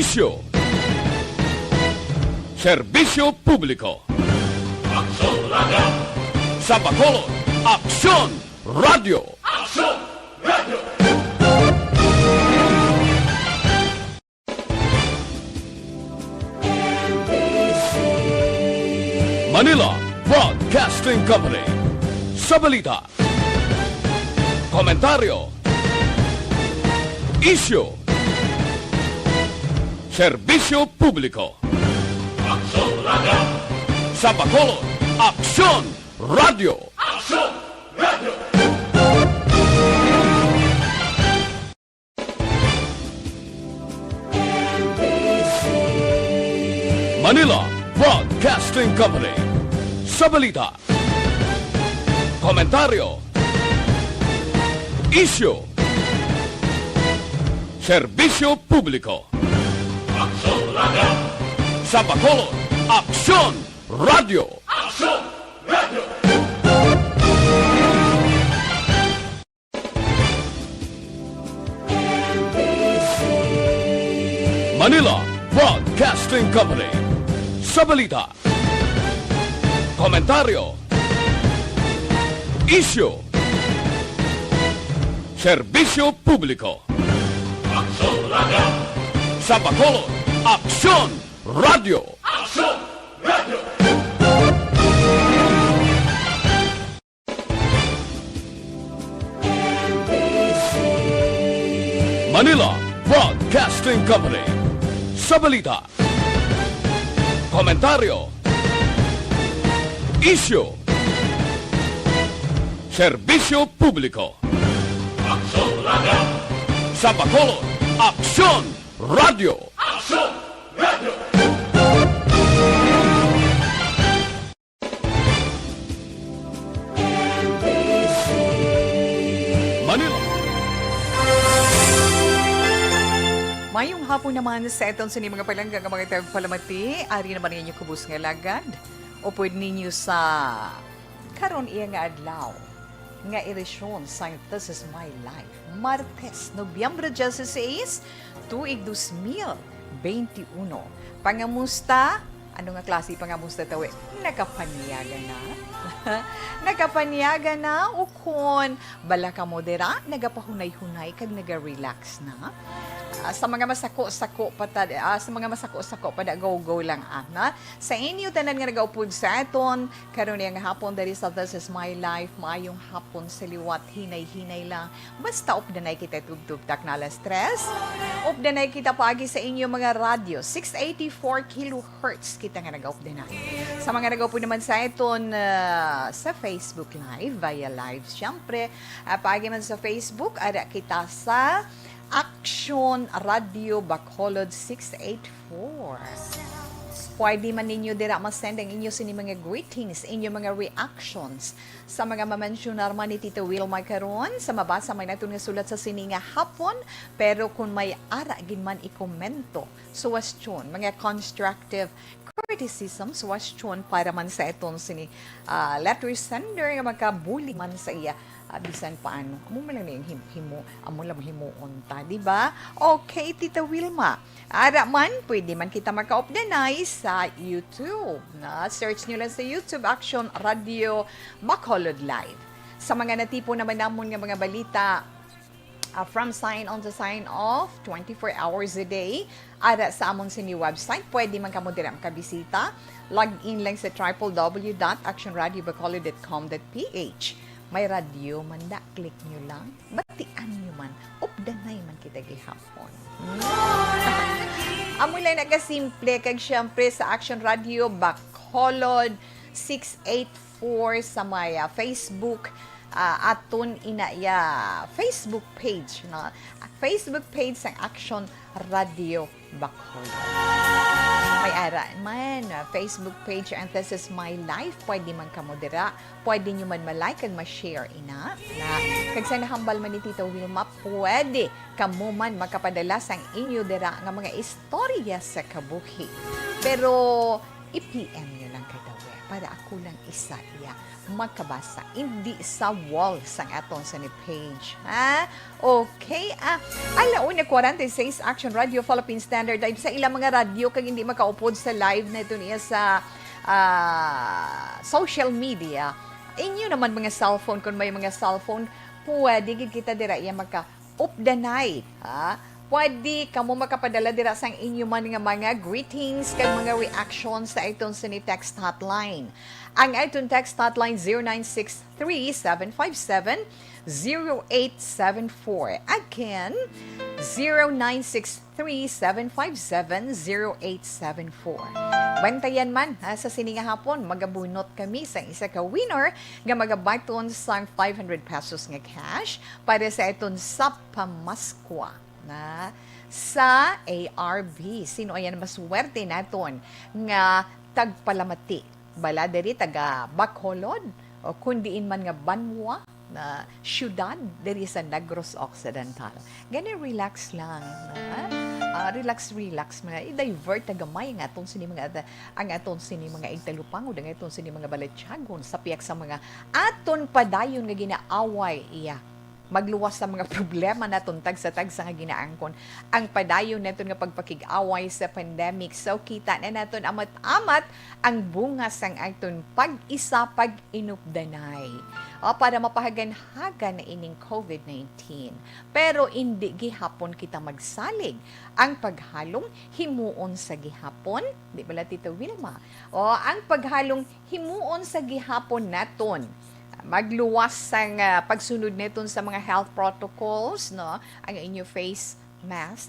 Isyu. Serbisyo Publiko. Aksyon Radio! Sa Bacolod, Aksyon Radio. Aksyon Radio! Manila Broadcasting Company. Sa balita, komentaryo, isyu, serbisyo publiko. Aksyon Radio! Sa Bacolod, Aksyon Radio. Aksyon Radio! Manila Broadcasting Company. Sa balita, komentaryo, isyu, serbisyo publiko. Aksyon Radio! Sa Bacolod, Aksyon Radio. Aksyon Radio! Manila Broadcasting Company. Sa balita, komentaryo, isyu, serbisyo publiko. Aksyon Radio! Sa Bacolod, Aksyon Radio. Aksyon Radio! Manila Broadcasting Company. Sa balita, komentaryo, isyu, serbisyo publiko. Aksyon Radio! Sa Bacolod, Aksyon Radio. Aksyon Radio! Manila. Mayong hapon naman sa etong sa mga palanggang mga palamati, ari naman ninyo kubus nga lagad. O pwede ninyo sa karon iya nga adlaw nga edisyon sa This Is My Life. Martes, Nobyembre 16, tuig 2021. Pangamusta? Ano nga klase pangamusta tawi? Nakapanyaga na? Nakapanyaga na o kung bala ka modera, nagapahunay-hunay kag naga-relax na. Sa mga masako-sako pada go-go lang ana. Sa inyo tanan nga nagaupod sa aton karon nga hapon diri sa This Is My Life, maayong hapon sa liwat, hinay-hinay lang. Basta updanay kita tugtugtak na alas stress. Updanay kita paagi sa inyo mga radyo 684 kHz kita nga nagaupdanay. Sa mga nagaupod naman sa aton sa Facebook Live, via live syempre, paagi man sa Facebook ada kita sa Aksyon Radio Bacolod 684. Pwede man ninyo dira masend ang inyo sini mga greetings, inyo mga reactions sa mga mamensyonar man ni Tito Wilma karon, sa mabasa may naton nga sulat sa sini nga hapon, pero kung may ara gin man ikomento, suwestyon, mga constructive criticism, suwestyon para man sa etong sini letter sender nga magkabuli man sa iya. Bisan paano, amo man lang na yung amo lang himuon ta, di ba? Okay, Tita Wilma. Ara man, pwede man kita maka-updanay sa YouTube. Search nyo lang sa YouTube, Aksyon Radio Bacolod Live. Sa mga natipo naman namon nga mga balita, from sign on to sign off, 24 hours a day, ara sa amon sa new website, pwede man kamo dira makabisita. Log in lang sa www.actionradiobacolod.com.ph. May radyo man da, click nyo lang, batian nyo man, updanay man kita gihapon. Amoy lang nagasimple, kag syempre sa Action Radio Bacolod 684 sa may Facebook, aton inaya Facebook page, no? Facebook page sa Action Radio Bacolod. May ara man, Facebook page and This Is My Life, pwede man kamodera, pwede nyo man malike and ma-share ina. Kag sa nahambal man ni Tito Wilma, pwede kamo man makapadala sang inyo dera nga mga istorya sa kabuhi. Pero i-PM nyo lang kay Tawet. para ako lang isa iya makabasa. Hindi sa wall sang aton sa ni page. Ha? Okay. Alauna 46 Action Radio Philippine Standard Time sa ilang mga radyo kag hindi makaupod sa live na ito niya sa social media. Inyo naman mga cellphone, kung may mga cellphone, pwede gid kita dira iya maka-up the night. Ha? Pwede kamo makapadala dira sang inyo man nga mga greetings kag mga reactions sa iton sa ni text hotline. Ang iton text hotline 0963-757-0874. Again, 0963-757-0874. Bantayan man sa sininga hapon, magabunot kami sa isa ka winner nga magabayton sang 500 pesos nga cash para sa iton sa pamaskwa na sa ARB. Sino ayan maswerte naton nga tagpalamati? Bala diri taga Bacolod o kundiin man nga Banwa na syudad diri sa Negros Occidental. Gani relax lang. Relax mga i-divert tagamay ang aton sini mga igtalupang o ang aton sini mga balatyagon sa piyak sa mga aton padayon nga ginaaway iya magluwas sa mga problema naton tagsa-tagsa nga ginaangkon ang padayon naton nga pagpakig-away sa pandemic. So kita na naton amat-amat ang bunga sang aton pag-isa pag-inupdanay para mapahagan-hagan na ining COVID-19. Pero hindi gihapon kita magsalig ang paghalong himuon sa gihapon, di ba Tita Wilma? Ang paghalong himuon sa gihapon naton magluwas sang pagsunod neton sa mga health protocols, no? Ang inyo face mask,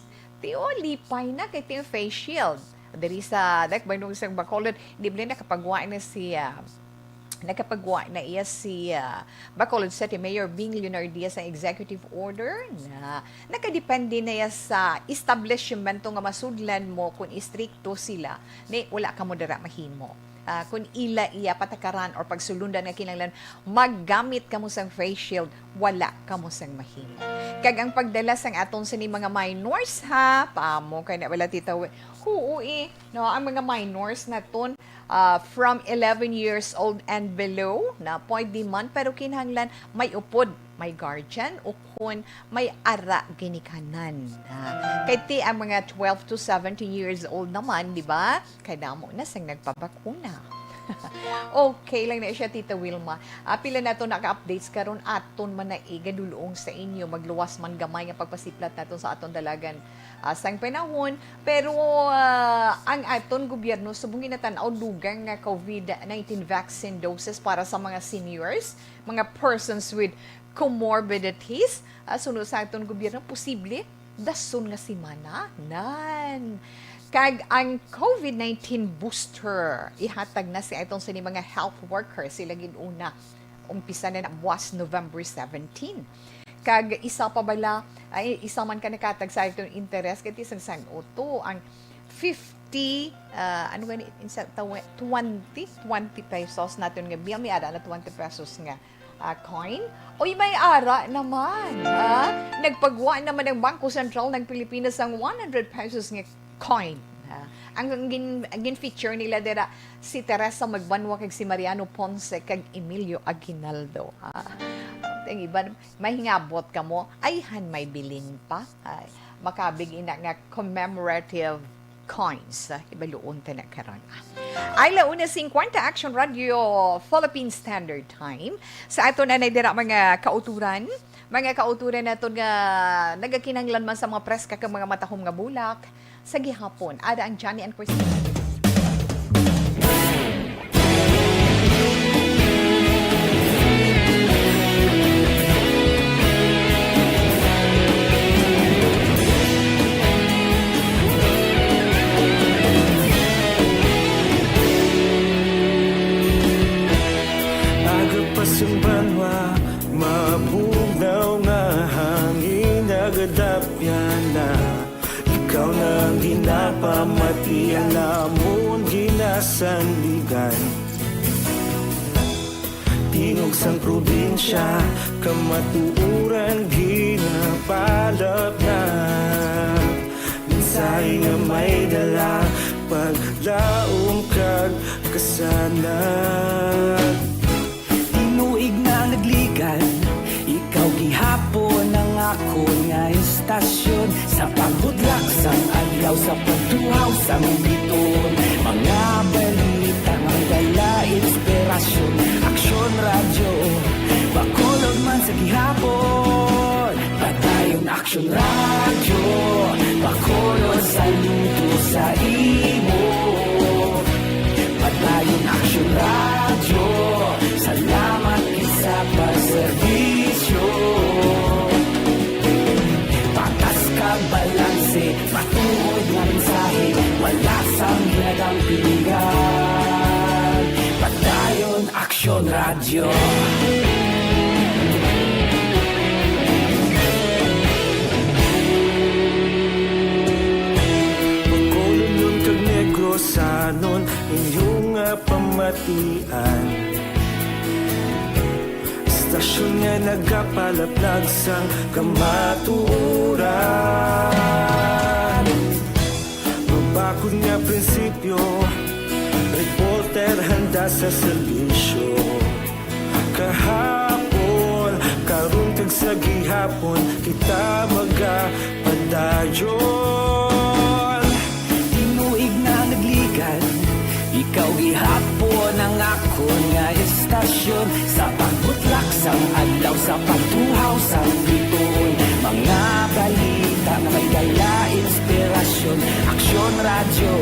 lipay na kay yung face shield. Dari sa banung sang Bacolod, di ba nakapagwa na iya si Bacolod City Mayor Bing Leonardia sa executive order na nakadepende na iya sa establishmento nga masudlan mo kung istrikto sila ni wala ka mo dara mahimo. Kung ila iya patakaran or pagsulundan nga kinahanglan maggamit kamo sang face shield, wala kamo sang mahimo. Kag ang pagdala sang aton sa ni mga minors ha, paamo kay na wala Tita no, ang mga minors naton from 11 years old and below na pwede man pero kinahanglan may upod, may guardian o kung may ara ginikanan. Kay ti ang mga 12 to 17 years old naman, di ba? Kaya mo na sang nagpabakuna. Okay lang na siya, Tita Wilma. Pila na ito naka-updates karon aton man na igadulong sa inyo. Magluwas man gamay nga pagpasiplat natin sa aton dalagan sang panahon. Pero ang aton gobyerno, subungin na tanaw dugang nga COVID-19 vaccine doses para sa mga seniors, mga persons with comorbidities. Sunod sa aton gobyerno, posible dason nga simana nan. Kag ang COVID-19 booster ihatag na si itong sa mga health workers sila ginuna umpisa na buwas November 17. Kag isa pa bala ay isa man ka nakatag sa itong interest kay tisang sang auto ang 50 20 pesos natin nga bill may ara na 20 pesos nga coin. Oy, may ara naman. Nagpagwa naman ng Bangko Sentral ng Pilipinas ang 100 pesos nga coin. Ang gin-feature nila dira si Teresa Magbanwa kag si Mariano Ponce kag Emilio Aguinaldo. Ang iba, may hingabot ka mo, ayhan may bilin pa. Makabig ina nga commemorative coins. Ibaluon ta na karon. Ay launa 50 Action Radio Philippine Standard Time. Sa ato na dira mga kauturan naton nga nagakinahanglan man sa mga preska kag mga matahom nga bulak sa gihapon. Ada ang Johnny and Christine. Agapasumbanwa, mabugaw nga hangin nagadapyan na. Ikaw na ginapamati, alamon ginasandigan. Tinog sang probinsya, kamatuuran ginapalap na. Minsay nga may dala, paglaom kag kasama. liwanag. Tinuig na nagligan, ikaw gihapon ang ako nga istasyon. Sa paghudlak sang adlaw, sa pagduhaw sang biton, mga balita nga dala inspirasyon. Aksyon radyo, bakolog man sa gihapon. Padayon aksyon radyo, bakolog sa luto sa imo. Padayon aksyon radyo, salamat isa pagserbisyo. Patas ka balanse, matuod nga mensahe, wala sang ginagang pilihan. Padayon aksyon radyo. Bacolod nun kag Negros sanon inyong pamatian. Istasyon nga nagapalaplag sang kamaturan. Mabakod nga prinsipyo, reporter handa sa serbisyo. Kahapon, karong kag sa gihapon, kita magapadayon. Tinuig na nagligan, ikaw gihapon ang ako nga istasyon. Sa pagbutlak sang adlaw, sa pagtuhaw sang biton, mga balita na may dala inspirasyon. Aksyon radyo,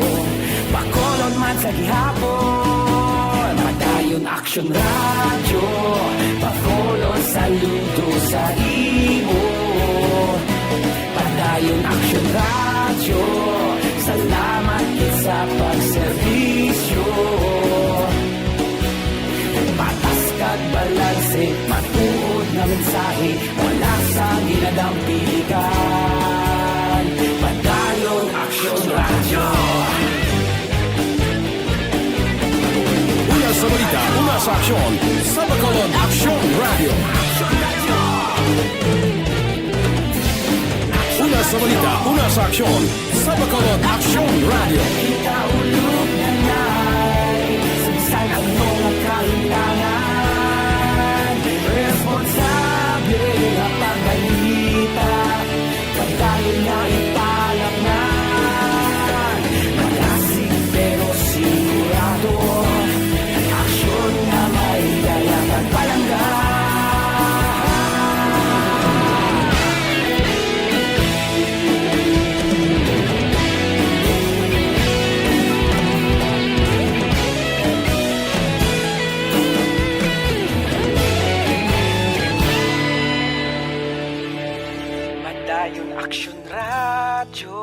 bakolod man sa gihapon. Padayon aksyon radyo, bakolod saludo sa imo. Padayon aksyon radyo, salamat sa pagserbisyo. Patas kag balanse, matuod na mensahe, wala sa ginadang pilihan. Padayon aksyon radyo. Una sa balita, una sa aksyon, sa Bacolod Aksyon Radio. Una sa balita, una sa aksyon, sa Bacolod Aksyon Radio. Ikaulog na na'y sabisan ang mga kailangan. Responsable na pagbalita, pagdayo na ipalak na. Malasig pero sigurado, aksyon na may dalang palangga. Padayon aksyon radyo,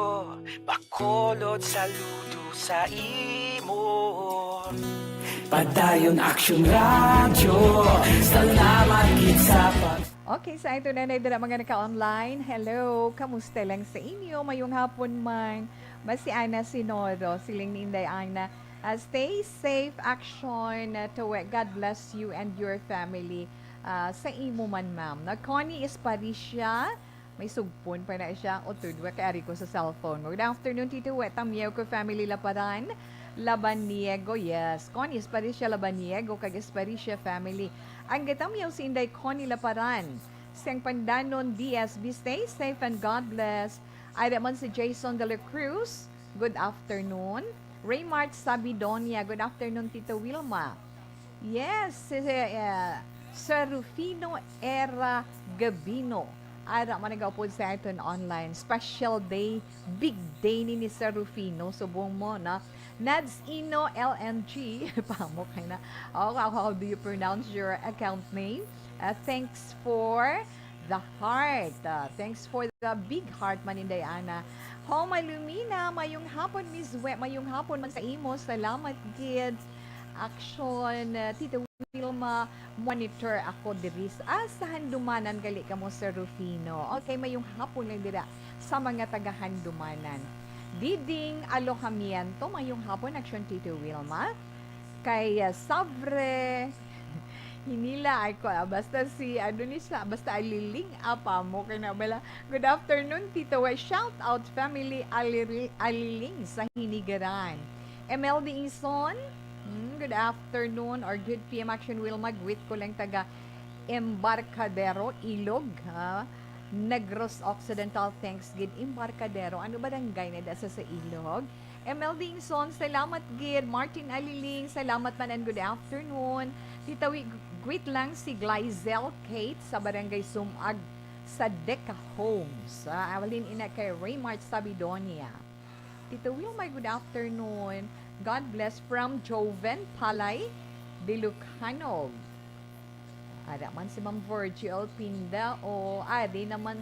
bakolod saludo sa imo. Padayon aksyon radyo, salamat gid sa pag. Okay, sa ito na dira mga naka-online. Hello, kamusta lang sa inyo? Mayong hapon man. Basi Ana Sinoro, siling ni Inday Ana. Stay safe, action to God bless you and your family. Sa imo man, ma'am. Na Connie Esparisha, may sugpon pa na siya. O tudwa kay ari ko sa cellphone. Good afternoon, Tito Wet. Tamiyaw ko family Laparan. Labaniego, yes. Connie Esparisha Labaniego, kag Esparisha family. Ang gatamiyaw si Inday Connie Laparan. Siyang Pandanon DSB, stay safe and God bless. Ay naman si Jason de la Cruz, good afternoon. Raymart Sabidonia, good afternoon, Tito Wilma. Yes, Sir Rufino Era Gabino. Ara man nag-upload sa atin online. Special day, big day ni Sir Rufino. Subong mo na. Nads Ino LNG. Pamo kayo na. How do you pronounce your account name? Thanks for the heart. Thanks for the big heart, Maninday Ana. Homa Lumina, mayong hapon, Miss Wet. Mayong hapon man sa imo. Salamat, kid. Action, Tito Wilma, monitor ako diris. Asahan dumanan gali ka mo, Sir Rufino. Okay, mayong hapon lang dira sa mga tagahandumanan. Diding Alojamiento, mayong hapon, action, Tito Wilma. Kay Sabre, hinila ay ko, basta si, basta aliling, apa mo, kay na bala. Good afternoon, Tito. Shout out family aliling sa Hinigaran. MLD Ison, Good afternoon or good PM Action Wilma. Greet ko lang taga Embarcadero, Ilog, ha? Negros Occidental, thanks gid Embarcadero. Ano ba danggay na dasa sa Ilog? ML Dingson, salamat gid. Martin Aliling, salamat man and good afternoon. Titawi, greet lang si Glyzel Kate sa Barangay Sumag sa Deca Homes. Awalin ina kay Raymart Sabidonia. Tito Wilma, good afternoon. God bless from Joven Palay, Dilucanog. Ada man si Ma'am Virgil Pinda o ari naman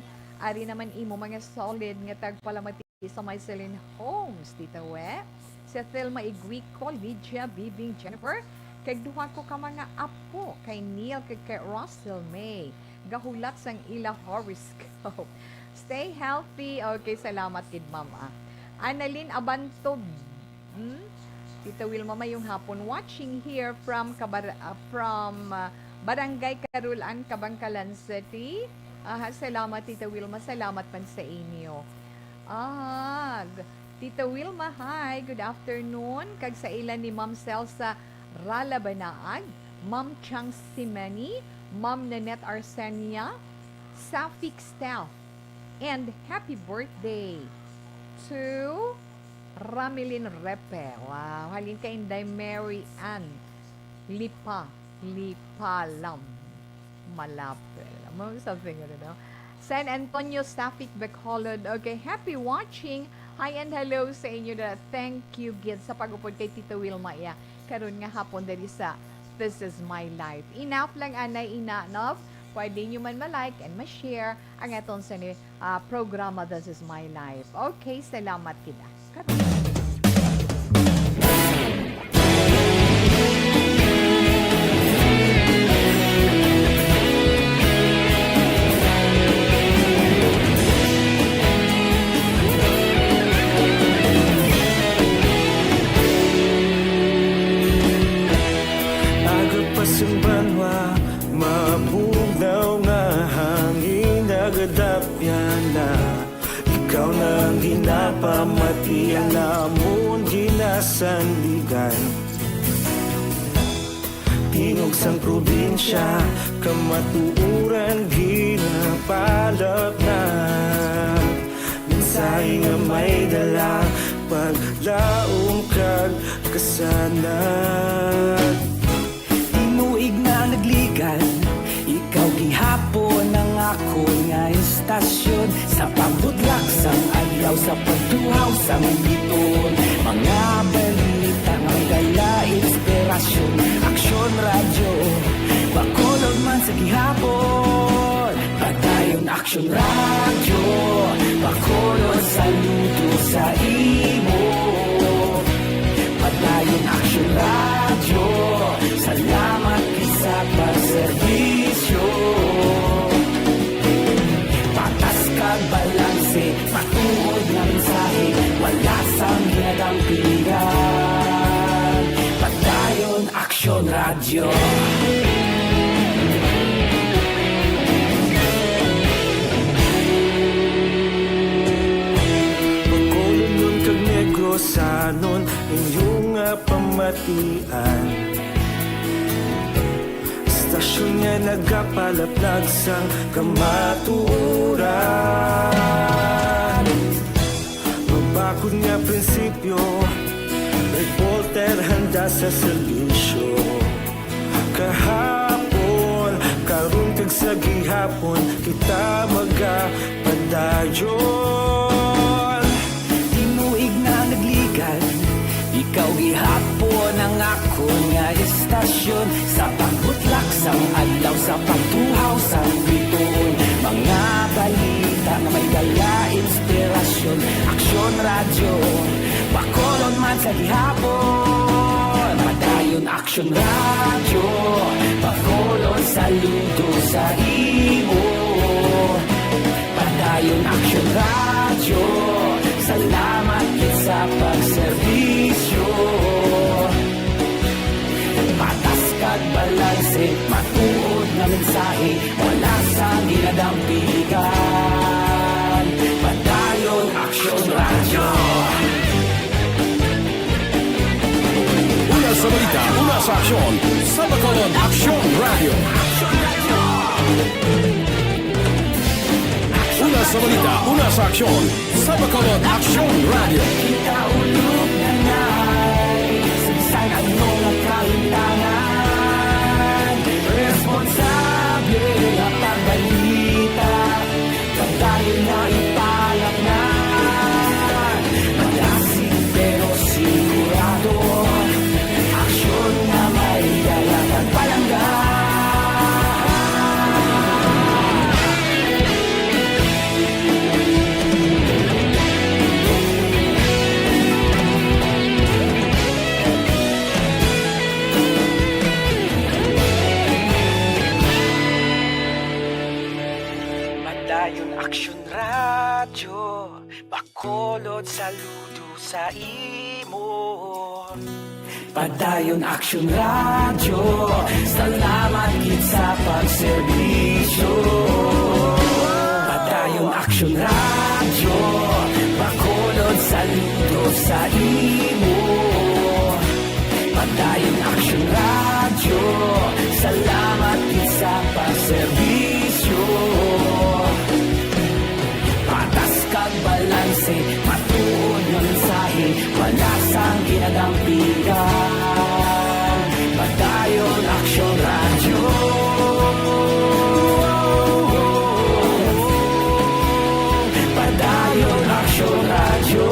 imo mga solid nga tagpalamati sa Mycelene Homes, Tita We. Si Thelma Iguico, Lydia, Bibing, Jennifer. Kay duha ko ka mga apo, kay Neil, kay Russell May. Gahulat sang ila horoscope. Stay healthy. Okay, salamat kid Mama. Annalyn Abantog. Tita Wilma mayong hapon watching here from Barangay Carulan, Kabangkalan City. Salamat Tita Wilma, salamat man sa inyo. Tita Wilma, hi, good afternoon. Kag sa ilan ni Ma'am Celsa Ralabanaag, Ma'am Chang Simani, Ma'am Nanette Arsenia, Safik Staff, and happy birthday to Ramilin Repe. Wow, halin kay Inday Mary Ann Lipalam Malapel. Something, I don't know. San Antonio Safik Bacolod. Okay, happy watching. Hi and hello sa inyo na. Thank you, Gid, sa pag-upod kay Tita Wilma. Karon nga hapon dali sa This Is My Life. Enough lang, anay, enough. Pwede nyo man ma-like and ma-share ang aton sa programa This Is My Life. Okay, salamat, Gid. Banwa, mabugaw nga hangin nagadapyan na ikaw nang ginapamatian namon ginasandigan tingog sang probinsya kamatuuran ginapalap na minsay nga may dala paglaong kag kasanat Inuig na nagligan Ikaw gihapon ang ako nga istasyon Sa pagbudlak sang ayaw Sa pagtuhaw sang biton Mga balita nga dala inspirasyon Aksyon radyo Bacolod man sa gihapon Padayon aksyon radyo Bacolod saludo sa imo Padayon aksyon radyo Salamat sa pagserbisyo Patas kag balanse Matuod na mensahe Wala sang hinadang pilihan Padayon Aksyon Radyo Bacolod nun kag Negros anon inyong pamatian Stasyon nga nagapalaplag sang kamaturan Mabakod nga prinsipyo Reporter handa sa servisyo Kahapon, karun kag sa gihapon Kita magapadayon Tinuig na nagligan Ikaw gihapon ang ako nga istasyon Sa pagbutlak sang adlaw Sa pagtuhaw sang biton Mga balita na may dala inspirasyon Aksyon radyo Bacolod man sa gihapon Padayon aksyon radyo Bacolod saludo sa imo Padayon aksyon radyo Salamat sa pagserbisyo Patas kag balanse Matuod na mensahe Wala sa ginadampigan Padayon Aksyon Radyo Una sa balita, sa aksyon sa Bacolod Action Radio. Una sa balita, una sa aksyon sa Bacolod Action Radio. Kaulog na na'y sagsay ang mga kalintangan. Responsable at pagbalita, pagdayo na ipalak na. Malasig pero sigurado, aksyon na may dalang at palangga. Madayon Aksyon Radyo, Bacolod saludo sa imo. Padayon Aksyon Radyo, salamat gid sa pagserbisyo. Padayon Aksyon Radyo, Bacolod saludo sa imo. Padayon Aksyon Radyo, salamat gid sa pagserbisyo. Patas kag balanse, matuod nga mensahe, wala sang ginadampigan. Padayon Aksyon Radyo. Padayon Aksyon Radyo.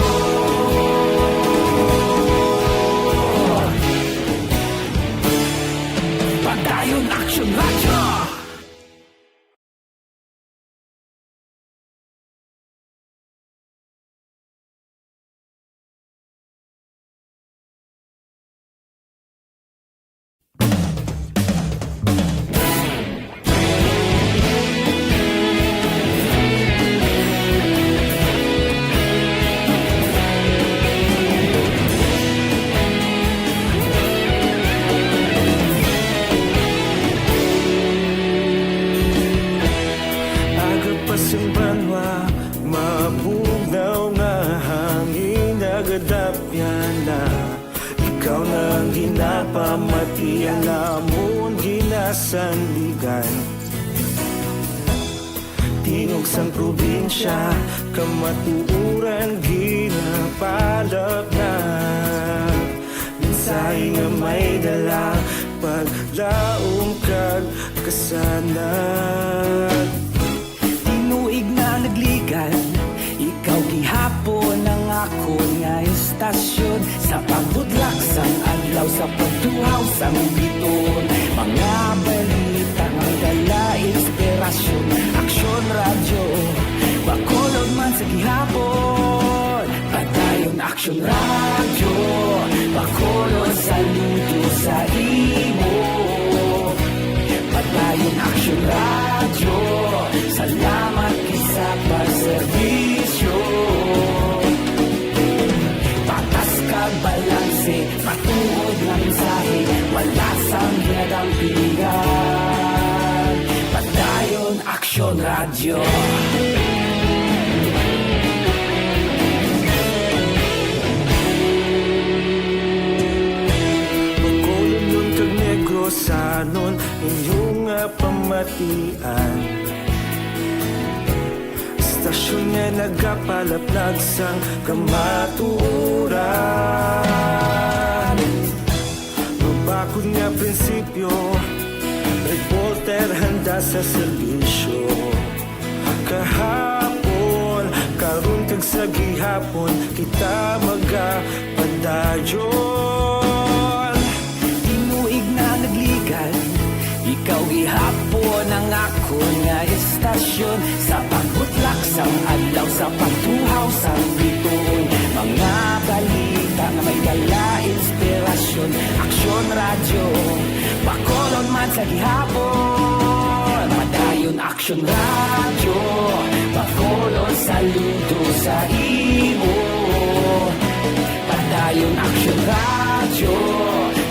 Padayon Aksyon Radyo. Banwa, mabugnaw nga hangin nagadapyan na. Ikaw na ang ginapamatian namon ginasandigan. Tingog sang probinsya, kamatuuran ginapalak na. Mensahe nga may dala, paglaong kag kasanag. Tinuig na nagligan, ikaw gihapon ang ako nga istasyon. Sa pagbudlak sang adlaw, sa pagtuhaw sang biton. Mga balita nga dala inspirasyon. Aksyon Radyo, Bacolod man sa gihapon. Padayon Aksyon Radyo, Bacolod saludo sa imo. Padayon Aksyon Radyo, salamat sa pagserbisyo. Patas kag balanse, matuod nga mensahe, wala sang ginadampigan. Padayon Aksyon Radyo. Bacolod nun kag Negrosanon, inyong pamatian. Stasyon nga nagapalaplag sang kamaturan. Mabakod nga prinsipyo, reporter handa sa serbisyo. Kahapon, karon kag sa gihapon, kita magapadayon. Tinuig na nagligan, ikaw gihapon ang ako nga istasyon. Sa pagbutlak sang adlaw, sa pagtuhaw sang biton. Mga balita nga may dala inspirasyon. Aksyon Radyo, Bacolod man sa gihapon. Padayon Aksyon Radyo, Bacolod saludo sa imo. Padayon Aksyon Radyo,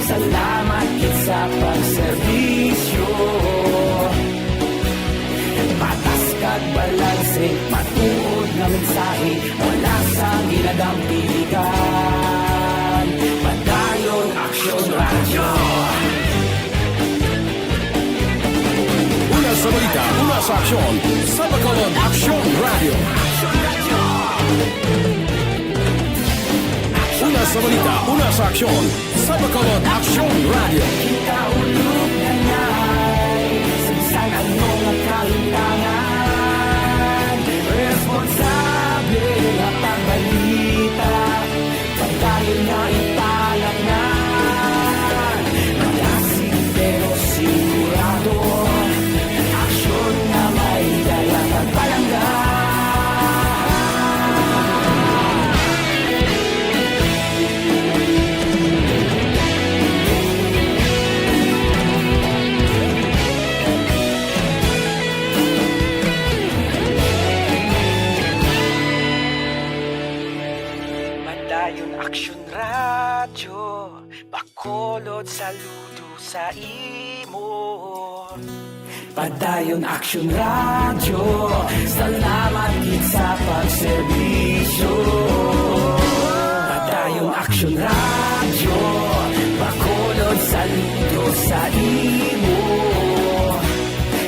salamat gid sa pagserbisyo. Patas kag balanse, matuod nga mensahe, wala sang ginadampigan. Padayon Aksyon Radyo. sa aksyon sa Bacolod Action Radio. Una sa balita, una sa aksyon sa Bacolod Action Radio. Kaulog na na'y Sagsang anong kahintangan Responsable na pagbalita Pagdayo na ipalat na Malasin pero sigurado Aksyon na may dalang pagpalangga Madayon Aksyon Radyo Bacolod saludo sa imo Padayon Action Radio Salamat gid sa pagserbisyo Padayon Action Radio Bacolod saludo sa imo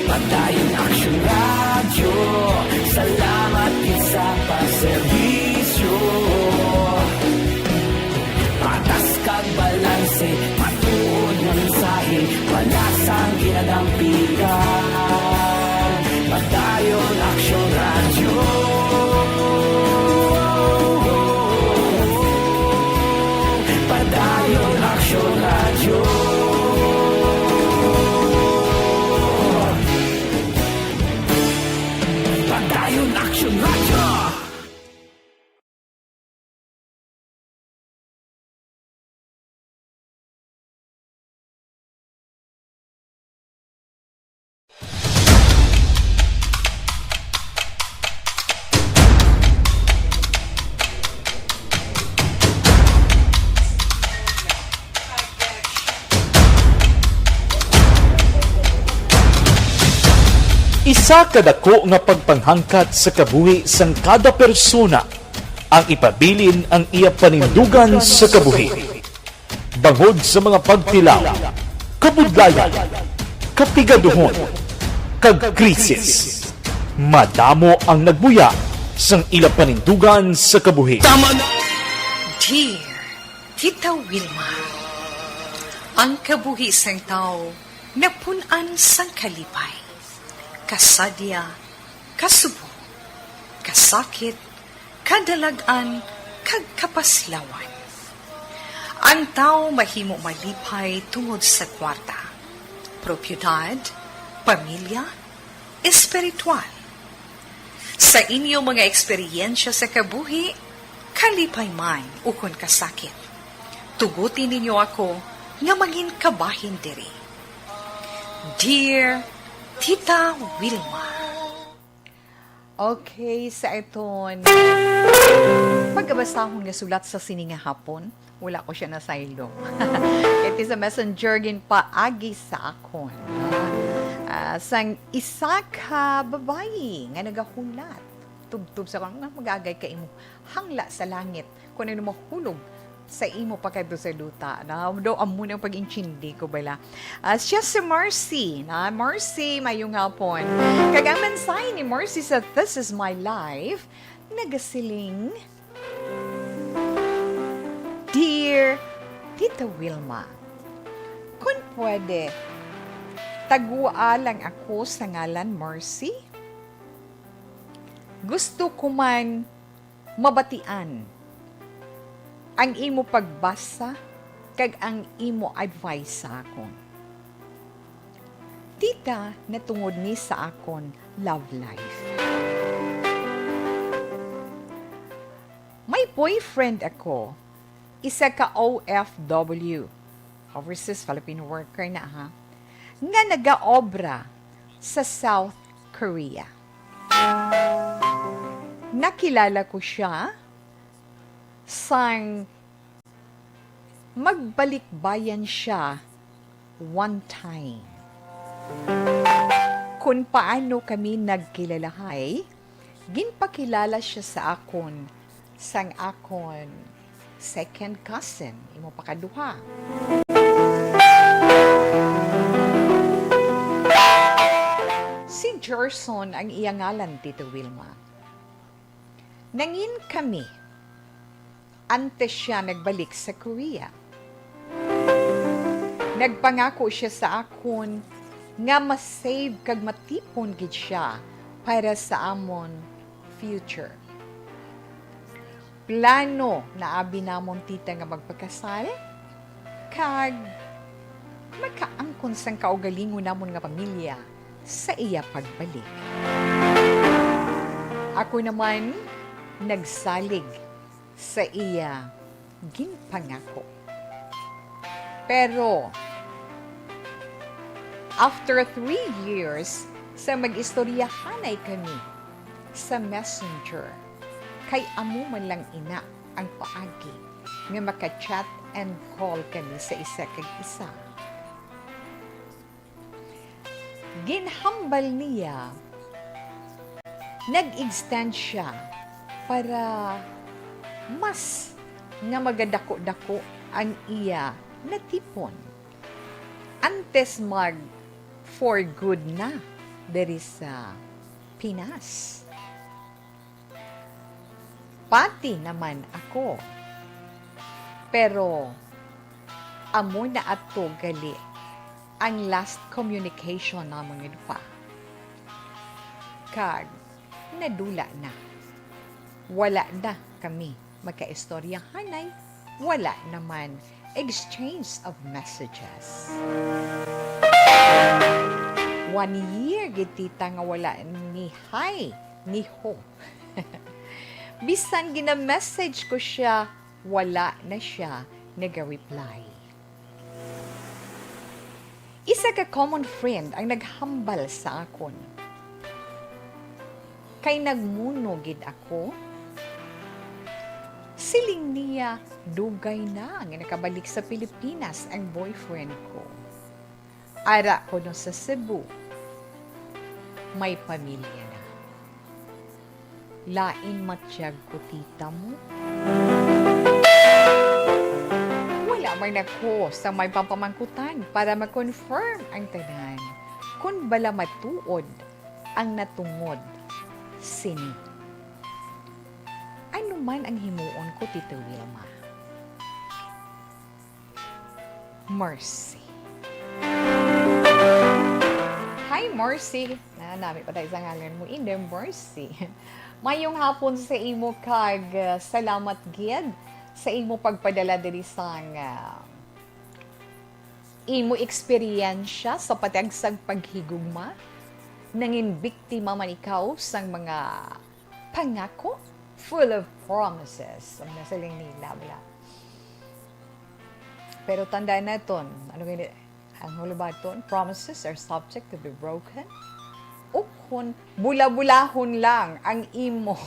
Padayon Action Radio Salamat gid sa pagserbisyo Patas kag balanse Matuod ng mensahe Wala sang ginadampigan Padayon Action Radio Padayon Action Radio Padayon Action Radio Isa kadako nga pagpanghangkat sa kabuhi sang kada persona ang ipabilin ang iya panindugan sa kabuhi. Bangod sa mga pagtilaw, kabudlayan, kapigaduhon, kag krisis. Madamo ang nagbuya sang ila panindugan sa kabuhi. Dear Tita Wilma, ang kabuhi sang tao napunan sang kalipay. Kasadya, kasubo, kasakit, kadalagan, kag kapaslawan. Ang tao mahimo malipay tungod sa kwarta, propiedad, pamilya, espiritual. Sa inyo mga eksperyensya sa kabuhi, kalipay man ukon kasakit. Tugutin ninyo ako nga maging kabahin diri. Dear Tita Wilma. Okay, sa iton. Pagkabasahon nga sulat sa sininga hapon, wala ko siya nasaylo. Ito sa messenger gin paagi sa akon. Sang isa ka babayi nga nagahulat. Tubtub sa kong magagay ka imo. Hangla sa langit. Kung ano mahulog sa imo pa kay sa luta. Do amo nang pag-inchindi ko bala. Siya si Marcy. Marcy, mayong hapon. Kagang mensahe ni Marcy sa This Is My Life, nagasiling, Dear Tita Wilma, kung pwede, tagua lang ako sa ngalan Marcy. Gusto ko man mabatian ang imo pagbasa kag ang imo advice sa akon. Tita, natungod ni sa akon love life. May boyfriend ako, isa ka OFW, overseas Filipino worker na ha, nga nagaobra sa South Korea. Nakilala ko siya sang magbalikbayan siya one time. Kung paano kami nagkilalahay, ginpakilala siya sa akon sang akon second cousin, imo pakaduha. Si Gerson ang iyangalan, Tito Wilma. Nangin kami, antes siya nagbalik sa Korea. Nagpangako siya sa akon nga masave kag matipon gid siya para sa amon future. Plano na abi namon tita nga magpakasal kag makaangkon sang kaugalingon namon nga pamilya sa iya pagbalik. Ako naman nagsalig sa iya ginpangako. Pero after 3 years, sa mag-istoryahanay kami sa messenger, kay amo man lang ina ang paagi nga maka-chat and call kami sa isa kag isa. Ginhambal niya, nag-extend siya para mas nga magadako-dako ang iya natipon. Antes mag for good na diri sa Pinas. Pati naman ako. Pero amo na ato gali ang last communication namon nga pa. Kag nadula na. Wala na kami magkaistoryahanay. Wala naman exchange of messages. 1 year gitita nga wala ni hi, ni ho. Bisan gina-message ko siya, wala na siya nag-reply. Isa ka common friend ang naghambal sa akon. Kay nagmuno gid ako, siling niya, dugay na nga nakabalik sa Pilipinas ang boyfriend ko. Ara ko no sa Cebu, may pamilya na. Lain matiyag ko tita mo. Wala man ako sa may pampamangkutan para ma-confirm ang tanan kung bala matuod ang natungod sini. Ano man ang himuon ko, Tito Wilma? Mercy. Hi, Mercy. Nami pa tayo sa ngalan mo. In the Mercy. Mayong hapon sa imo kag salamat gid sa imo pagpadala diri sang imo eksperyensya sa patagsag paghigugma. Nangin biktima man ikaw sang mga pangako full of promises. Ang nasaling nila, wala. Pero tandaan natin, ang hulubaton, promises are subject to be broken. Ukon, bula-bulahon lang ang imo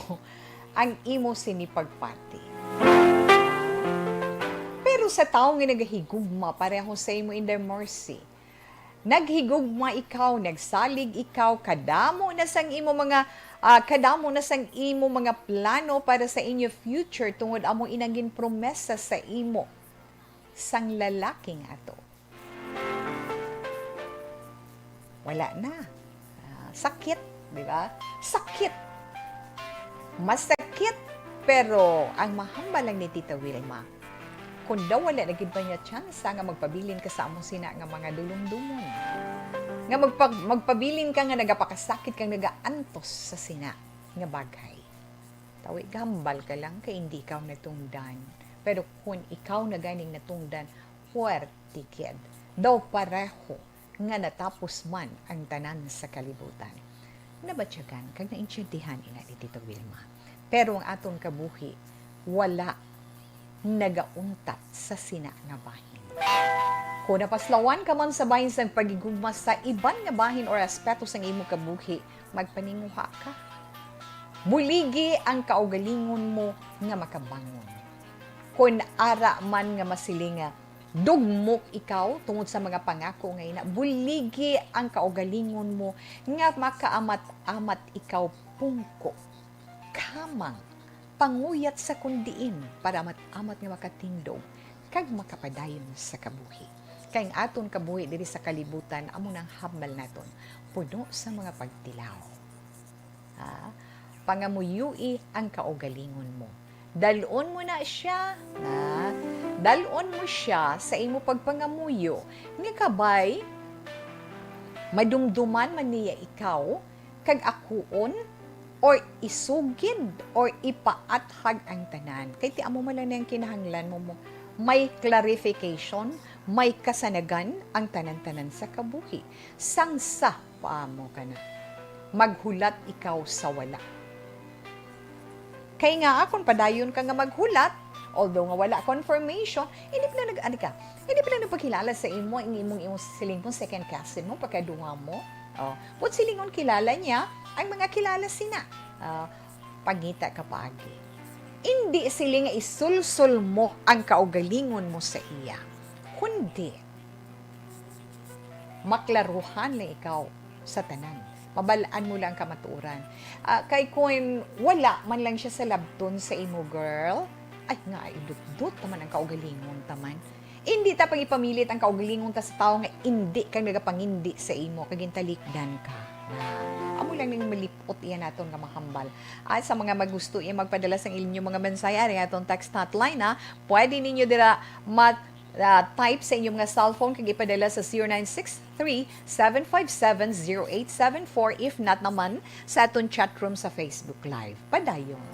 sinipagpati. Pero sa taong nga naghigugma, pareho sa imo in the mercy, naghigugma ikaw, nagsalig ikaw, kadamo na sang imo mga plano para sa inyo future tungod amo inagin promesa sa imo sang lalaking ato. Wala na. Sakit, di ba? Sakit. Masakit, pero ang mahamba lang ni Tita Wilma, kung daw wala naging pa niya chance nga magpabilin ka sa among sina nga mga dulong-dumon. Nga magpabilin ka nga nagapakasakit kang nagaantos sa sina nga bagay. Tawi, gambal ka lang kay hindi ikaw natungdan. Pero kung ikaw na ganing natungdan, huwerte kid. Daw pareho nga natapos man ang tanan sa kalibutan. Nabatyagan, kag naintindihan ina ni Tito Wilma. Pero ang aton kabuhi, wala nagauntat sa sina nga bahin. Kung napaslawan ka man sa bahin sa pagigugma sa iban nga bahin or aspeto sa imo kabuhi, magpaninguha ka. Buligi ang kaugalingon mo nga makabangon. Kung ara man nga masilinga, dugmok ikaw tungod sa mga pangako nga ina, buligi ang kaugalingon mo nga makaamat-amat ikaw pungko. Kamang panguyat sa kundiin para amat-amat nga makatindog kag makapadayon sa kabuhi. Kay ang aton kabuhi diri sa kalibutan, amo nang hambal naton, puno sa mga pagtilaw. Pangamuyui ang kaugalingon mo. Dalon mo na siya, dalon mo siya sa imo pagpangamuyo. Nga kabay, madumduman man niya ikaw, kag akuon, or isugid, or ipaathag ang tanan. Kay ti amo man lang ang kinahanglan mo, may clarification, may kasanagan ang tanan-tanan sa kabuhi. Sangsa paamo ka na. Maghulat ikaw sa wala. Kay nga akon padayon ka nga maghulat, although nga wala confirmation, hindi pala hindi pala nagpakilala sa imo, ang imong silingkon second cousin mo, pagkadunga mo. But silingon kilala niya, ang mga kilala sina. Pagita ka paagi. Hindi sila nga isulsul mo ang kaugalingon mo sa iya. Kundi, maklaruhan na ikaw sa tanan. Mabalaan mo lang kamaturan. Kay kung wala man lang siya sa labton sa imo, girl, ay nga, idut-dut taman ang kaugalingon taman. Hindi ta pag ipamilit ang kaugalingon ta sa tao nga hindi kang nagapangindi sa imo, kagintalikdan ka. Amo lang ning malipot iyan naton nga mahambal. At sa mga magusto iya magpadala sa inyong mga mensahe ari aton text hotline pwede ninyo dira type sa inyong mga cellphone kag ipadala sa 0963-757-0874 if not naman sa aton chat room sa Facebook Live. Padayon.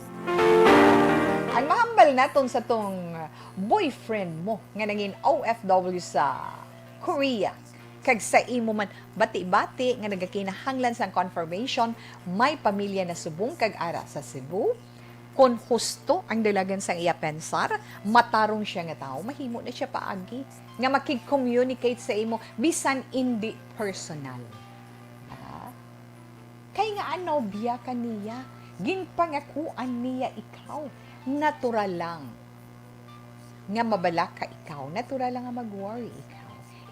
Ang mahambal naton sa tong boyfriend mo nga naging OFW sa Korea. Kag sa imo man bati-bati nga nagakinahanglan sang confirmation, may pamilya na subong kag ara sa Cebu. Kung husto ang dalagan sang iya pensar, matarong siya nga tao, mahimo na siya paagi nga makig-communicate sa imo bisan hindi personal. Kay nga ano biya ka niya, ginpangakuan niya ikaw, natural lang nga mabalak ka ikaw, natural lang nga mag-worry ikaw.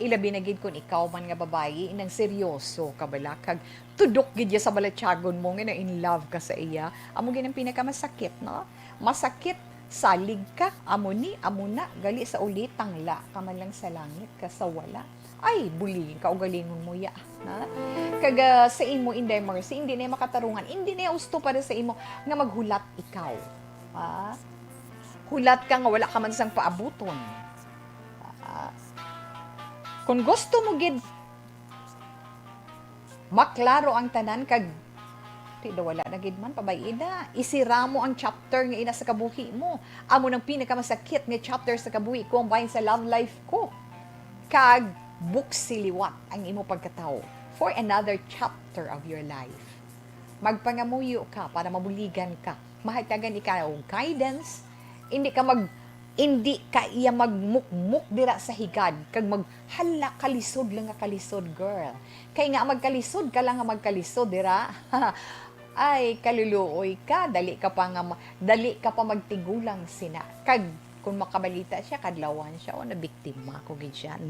Ilabi na gid kung ikaw man nga babayi, inang seryoso ka bala, kag tudok gid sa balatsagon mo nga na in love ka sa iya, amo gid ang pinakamasakit, no? Masakit, salig ka, amo na, gali sa ulitang la, ka man lang sa langit, ka sa wala. Ay, buligin ka, ugalingon mo ya. Na? Kag sa imo, inday mercy, hindi na makatarungan, hindi na usto para sa imo nga maghulat ikaw. Hulat ka nga, wala ka man sang paabuton. Kung gusto mo gid maklaro ang tanan kag wala na gid man pabayida, isira mo ang chapter nga ina sa kabuhi mo. Amo nang pinakamasakit nga chapter sa kabuhi ko bahin sa love life ko. Kag buksiliwat ang imo pagkatao for another chapter of your life. Magpangamuyo ka para mabuligan ka. Mahatagan ikaw guidance, hindi ka iya magmukmuk dira sa higad kag maghala kalisod lang nga kalisod, girl. Kay nga magkalisod ka lang nga magkalisod dira. Ay kaluluoy ka, dali ka pa magtigulang sina. Kag kung makabalita siya kadlawan siya o nabiktima ko gid siya.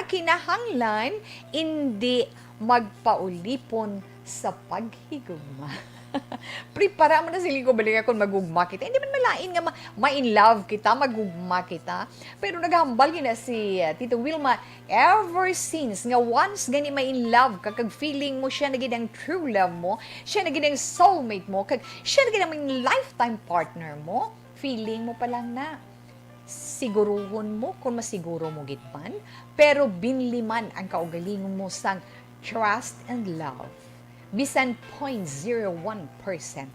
Kinahanglan hindi magpaulipon sa paghigugma. Prepara mo na sili ko balik kung magugma kita. Hindi man malain nga ma-in love kita, magugma kita. Pero naghambal gina si Tito Wilma ever since nga once gani ma-in love ka, kag feeling mo siya naging ang true love mo, siya naging ang soulmate mo, kag siya naging ang lifetime partner mo, feeling mo pa lang na. Siguruhon mo kung masiguro mo gitman, pero binliman ang kaugalingon mo sang trust and love. Bisan 0.01%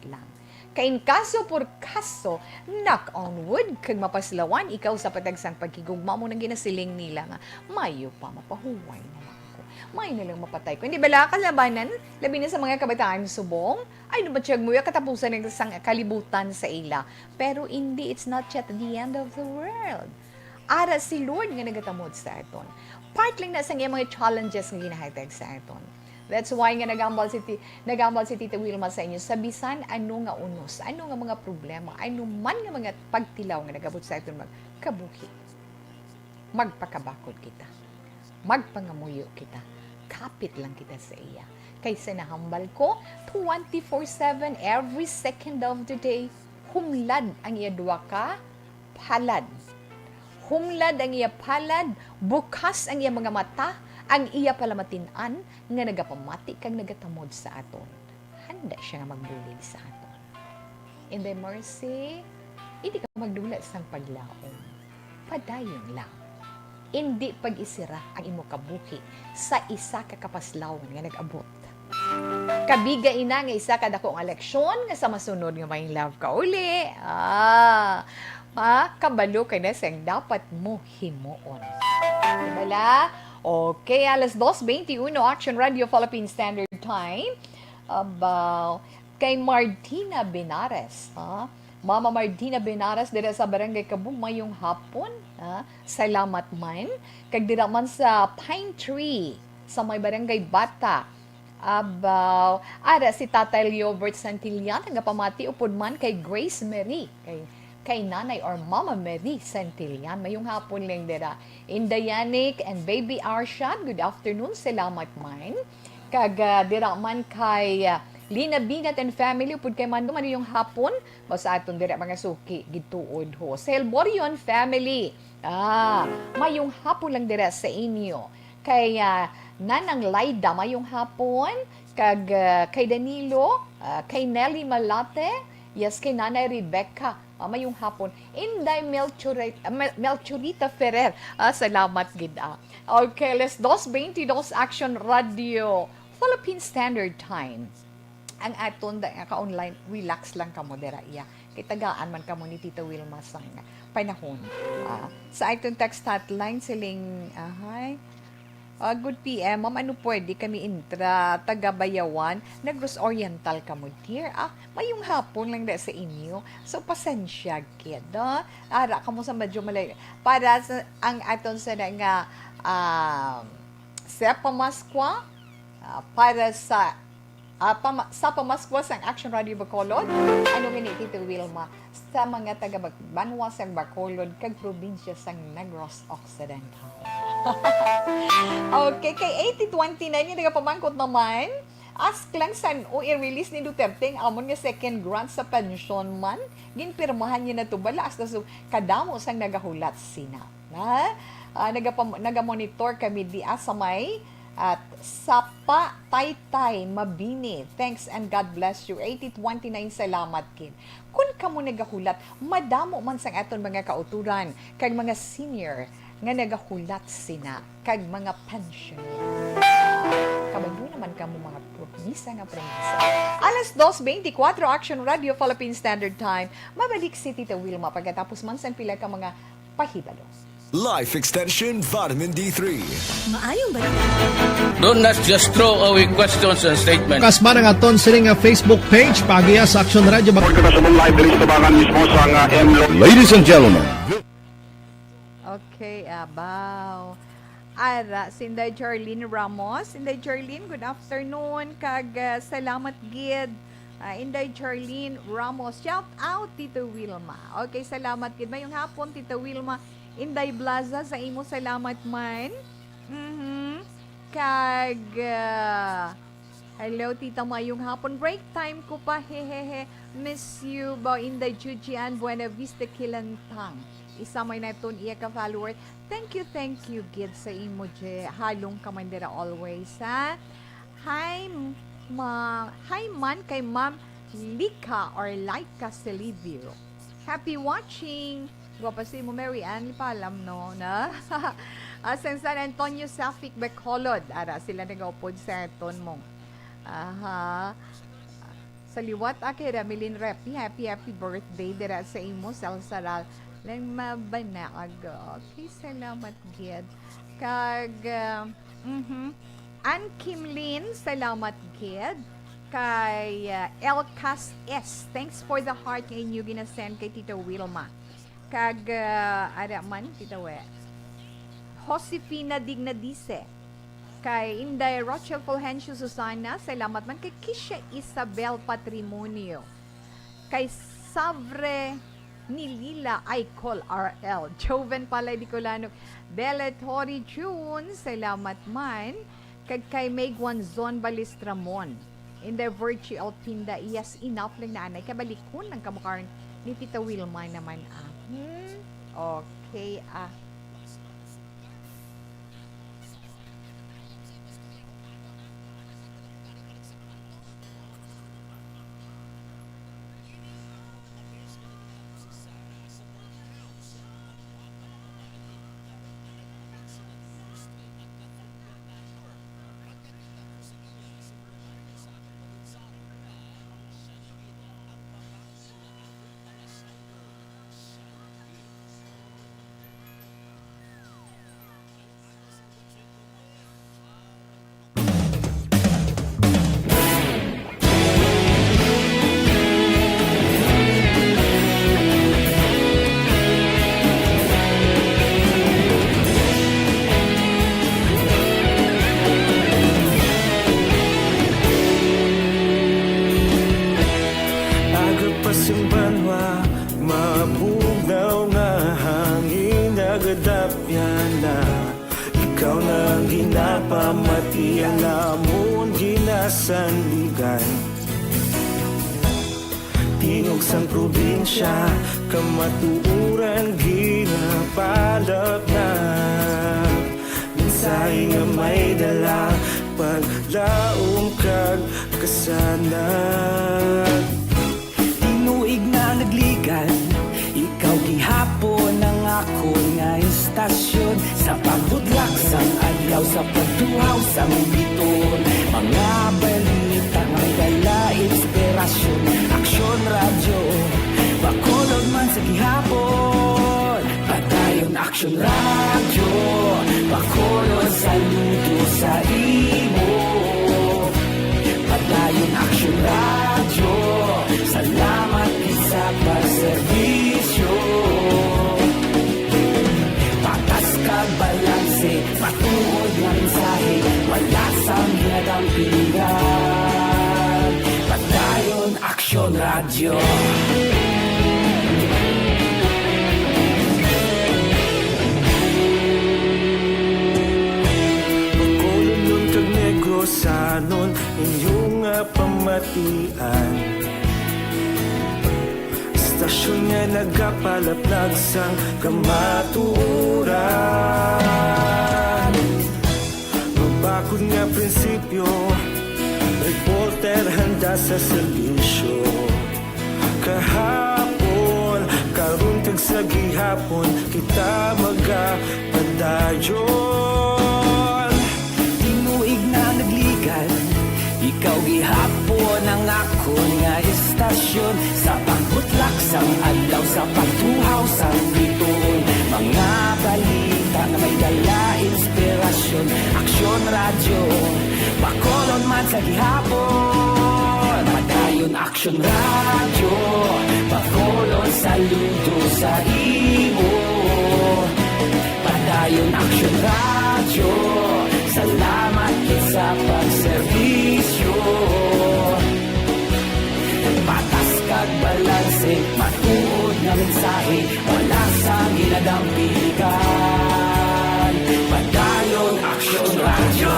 lang. Kain kaso por kaso, knock on wood, kag mapaslawan, ikaw sa patagsang pagkigugma mo nang ginasiling nila nga, mayo pa mapahuway na lang ko. May na lang mapatay ko. Hindi bala kalabanan, labi na sa mga kabataan subong, ay nabatsyag mo yung katapusan ng isang kalibutan sa ila. Pero hindi, it's not yet the end of the world. Ara si Lord nga nagatamod sa aton. Part lang na sa mga challenges nga ginahatag sa aton. That's why nga nagambal si Tita Wilma sa inyo, sabisan ano nga unos, ano nga mga problema, ano man nga mga pagtilaw nga nagabot sa aton magkabuhi. Magpakabakod kita. Magpangamuyo kita. Kapit lang kita sa iya. Kaysa nahambal ko, 24/7, every second of the day, humlad ang iya duwa ka, halad. humlad ang iya palad, bukas ang iya mga mata, ang iya palamatinan nga nagapamati kag nagatamod sa aton. Handa siya nga magbulig sa aton. In the mercy, hindi ka magdula sa paglaom. Padayon lang. Hindi pag-isira ang imo kabuhi sa isa ka kapaslawan nga nag-abot. Kabiga ina nga isa ka dakong eleksyon nga sa masunod nga may love ka uli. Kabalo kay na siyang dapat mo himuon. Diba? Okay, alas 2:21 Action Radio Philippine Standard Time. About kay Martina Benares. Mama Martina Benares dira sa Barangay Kabug mayong hapon. Salamat man. Kag dira man sa Pine Tree sa may Barangay Bata. Ara si Tatay Leobert Santillan nagapamati upod man kay Grace Mary kay Nanay or Mama Mary Santillan mayong hapon lang dira. Indayanik and Baby Arshad, good afternoon. Salamat man. Kag dira man kay Lina Binat and family upod kay Mando man yung hapon basta aton dira mga suki gituod ho. Selborion family. Mayong hapon lang dira sa inyo. Kay Nanang Laida mayong hapon kag kay Danilo, kay Nelly Malate, yes kay Nanay Rebecca. Mayong hapon. Inday Melchorita Ferrer. Salamat gid. Okay, let's 2:22 Action Radio Philippine Standard Time. Ang aton da ka-online, relax lang ka mo dira iya. Kay tagaan man kamo ni Tita Wilma sa panahon. Sa aton text hotline siling good PM, ma'am, ano pwede kami intra, taga-Bayawan, Negros Oriental ka mo, dear. Mayong hapon lang na sa inyo. So, pasensya, kid. Ara ka mo sa medyo malay. Para sa, ang aton sa nga, sa Pamaskwa, para sa Pamaskwa sa Action Radio Bacolod, ano nga ni Tito Wilma, sa mga taga-Banwa sa Bacolod, kag probinsya sa Negros Occidental. Okay, kay 8029 yung nagapamangkot naman, ask lang saan o i-release ni Duterte ang amon nga second grant sa pension man, ginpirmahan niya na ito balas na so, kadamo sang nagahulat sina. Nagamonitor kami di sa may at Sapa Taytay Mabini. Thanks and God bless you. 8029 salamat kin. Kung kamo nagahulat, madamo man sang aton mga kauturan kag mga senior nga nagahulat sina kag mga pensioner. Kabalo naman kamo mga promisa nga premisa. Alas 2:24 Action Radio Philippine Standard Time. Mabalik si Tita Wilma pagkatapos man sang pila ka mga pahibalo. Life Extension Vitamin D3. Maayong ba? Do not just throw away questions and statements. Kasma ng aton sining nga Facebook page pagiya sa Action Radio. Ladies and gentlemen. Okay, abaw. Ara, Sinday Charlene Ramos. Sinday Charlene, good afternoon. Kag salamat gid. Inday Charlene Ramos. Shout out, Tito Wilma. Okay, salamat gid. Mayong hapon, Tito Wilma. Inday Blaza, sa imo salamat man. Kag, hello, Tita Mayong hapon. Break time ko pa, hehehe. Miss you, ba, Inday Chuchian, Buena Vista, Kilantang. Isa may na ito iya ka follower. Thank you, Gid, sa imo, je. Halong kamandera always, ha? Hi man kay Ma'am Lika or Laika Silivio. Happy watching! Gwapa si mo, Mary Ann, palam, no? Na? San Antonio Safik Bacolod. Ara, sila nag-upod sa eton mo. Sa liwat, Ramilin Repi, happy birthday dira sa imo, Salsaral. Lang mabanag. Okay, salamat, Gid. Kag, Ann Kimlin, salamat, Gid. Kay Elcas S. Thanks for the heart ngayon yung ginasend kay Tita Wilma. Kag, man, Tita We. Josefina Dignadice. Kay Inday Rochelle Fulgencio Susana, salamat man. Kay Kisha Isabel Patrimonio. Kay Savre Nilila Icol RL. Joven Palay Dicolano. Beletori June, salamat man. Kay May Guanzon Balistramon. Inday Virtue Alpinda, yes, enough lang na anay. Kabalikon ng kamukaran ni Tita Wilma naman. Okay. Okay, Aga pa simbanwa, mabugnaw nga hangin nagadapyan na. Ikaw na ang ginapamatian namon ginasandigan. Tingog sang probinsya, kamatuuran ginapalap na. Mensahe nga may dala, paglaom kag kasanag. Tinuig na nagligan, ikaw gihapon ang ako nga istasyon. Sa pagbudlak sang adlaw, sa pagduhaw sang biton. Mga balita nga may dala inspirasyon. Aksyon radyo, bakolod man sa gihapon. Padayon aksyon radyo, bakolod saludo sa imo. Padayon aksyon radyo, salamat isa pagserbisyo. Patas kag balanse, matuod nga mensahe, wala sang ginadampingan. Padayon aksyon radyo. Bacolod nun kag Negros sanon inyong pamatian. Istasyon nga nagapalaplag sang kamaturan. Mabakod nga prinsipyo, reporter handa sa serbisyo. Kahapon, karon kag sa gihapon, kita magapadayon. Tinuig na nagligan, ikaw gihapon ang ako nga istasyon. Sa pagbutlak sang adlaw, sa pagtuhaw sang biton. Mga balita na may dala inspirasyon. Aksyon radyo, bakolod man sa gihapon. Padayon aksyon radyo, bakolod saludo sa imo. Padayon aksyon radyo, salamat kit sa pagserbisyo. Patas kag balanse, matuod nga mensahe, wala sang ginadampigan. Padayon aksyon radyo.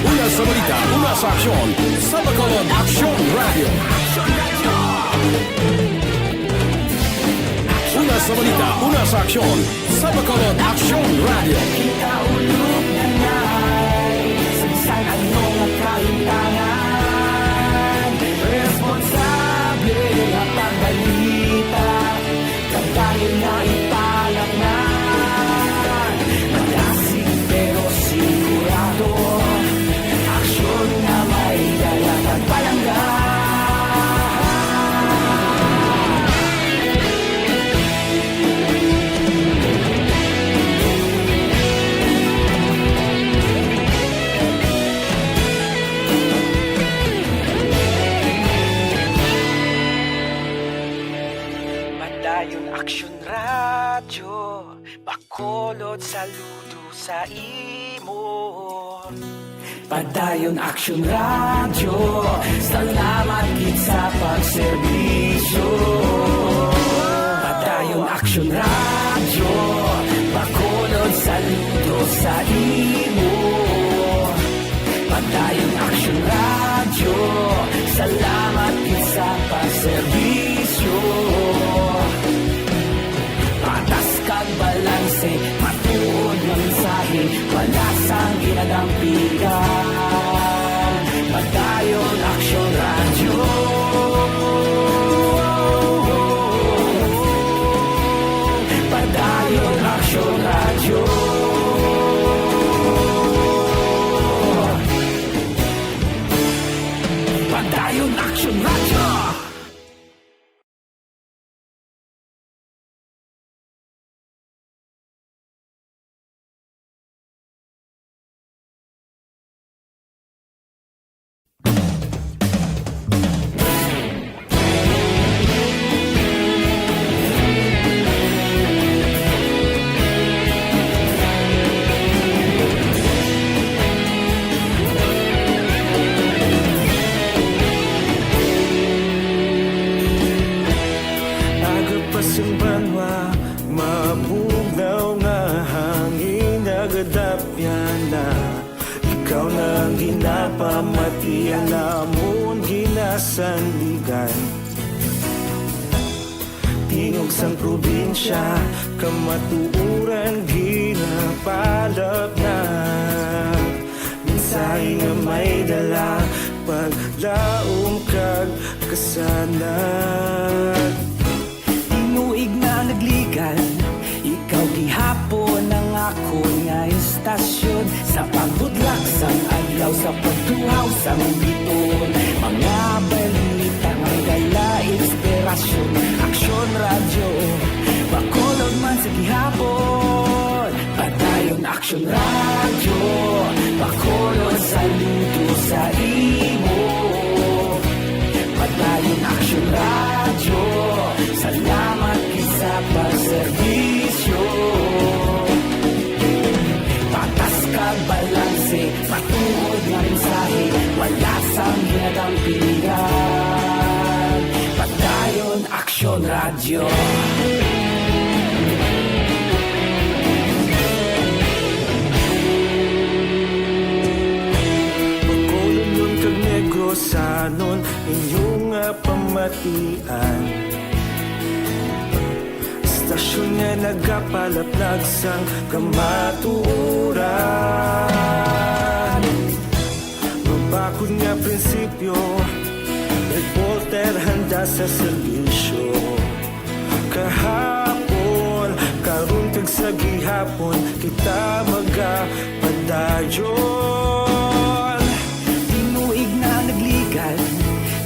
Una sa balita, una sa aksyon. Sa Bacolod Aksyon Radio. Una sa balita, una sa aksyon. Sa Bacolod Aksyon Radio. Kaulog na na'y Sa anong nakahintangan. Responsable ang pagbalita, kagayon na ipalak na. Malasig pero sigurado, aksyon na may dalang pagpalangga. Padayon aksyon radyo, bakolod saludo sa imo. Padayon aksyon radyo, salamat kit sa pagserbisyo. Padayon aksyon radyo, bakolod saludo sa imo. Padayon aksyon radyo, salamat kit sa pagserbisyo. Action Radio. Padayon Action Radio. Aga pa simbanwa, mabugnaw nga hangin nagadapyan na. Ikaw na ang ginapamatian namon ginasandigan. Tingog sang probinsya, kamatuuran ginapalap na. Mensahe nga may dala, paglaom kag kasanag. Tinuig na nagligan, ikaw gihapon ang ako nga istasyon. Sa pagbudlak sang adlaw, sa pagtuhaw sang biton. Mga balita nga dala inspirasyon. Action Radio, bakolod man sa gihapon. Padayon Action Radio, bakolod sa luto sa imo. Padayon Action Radio, salamat sa pagserbisyo. Patas kag balanse, patuod nga mensahe, wala sang ginagampiligan. Padayon Action Radio. Bacolod nun kag Negrosanon, inyong nga pamatian. Istasyon nga nagapalaplag sang kamatuuran. Mabakod nga prinsipyo, reporter handa sa serbisyo. Kahapon, karon kag sa gihapon, kita magapadayon. Tinuig na nagligan,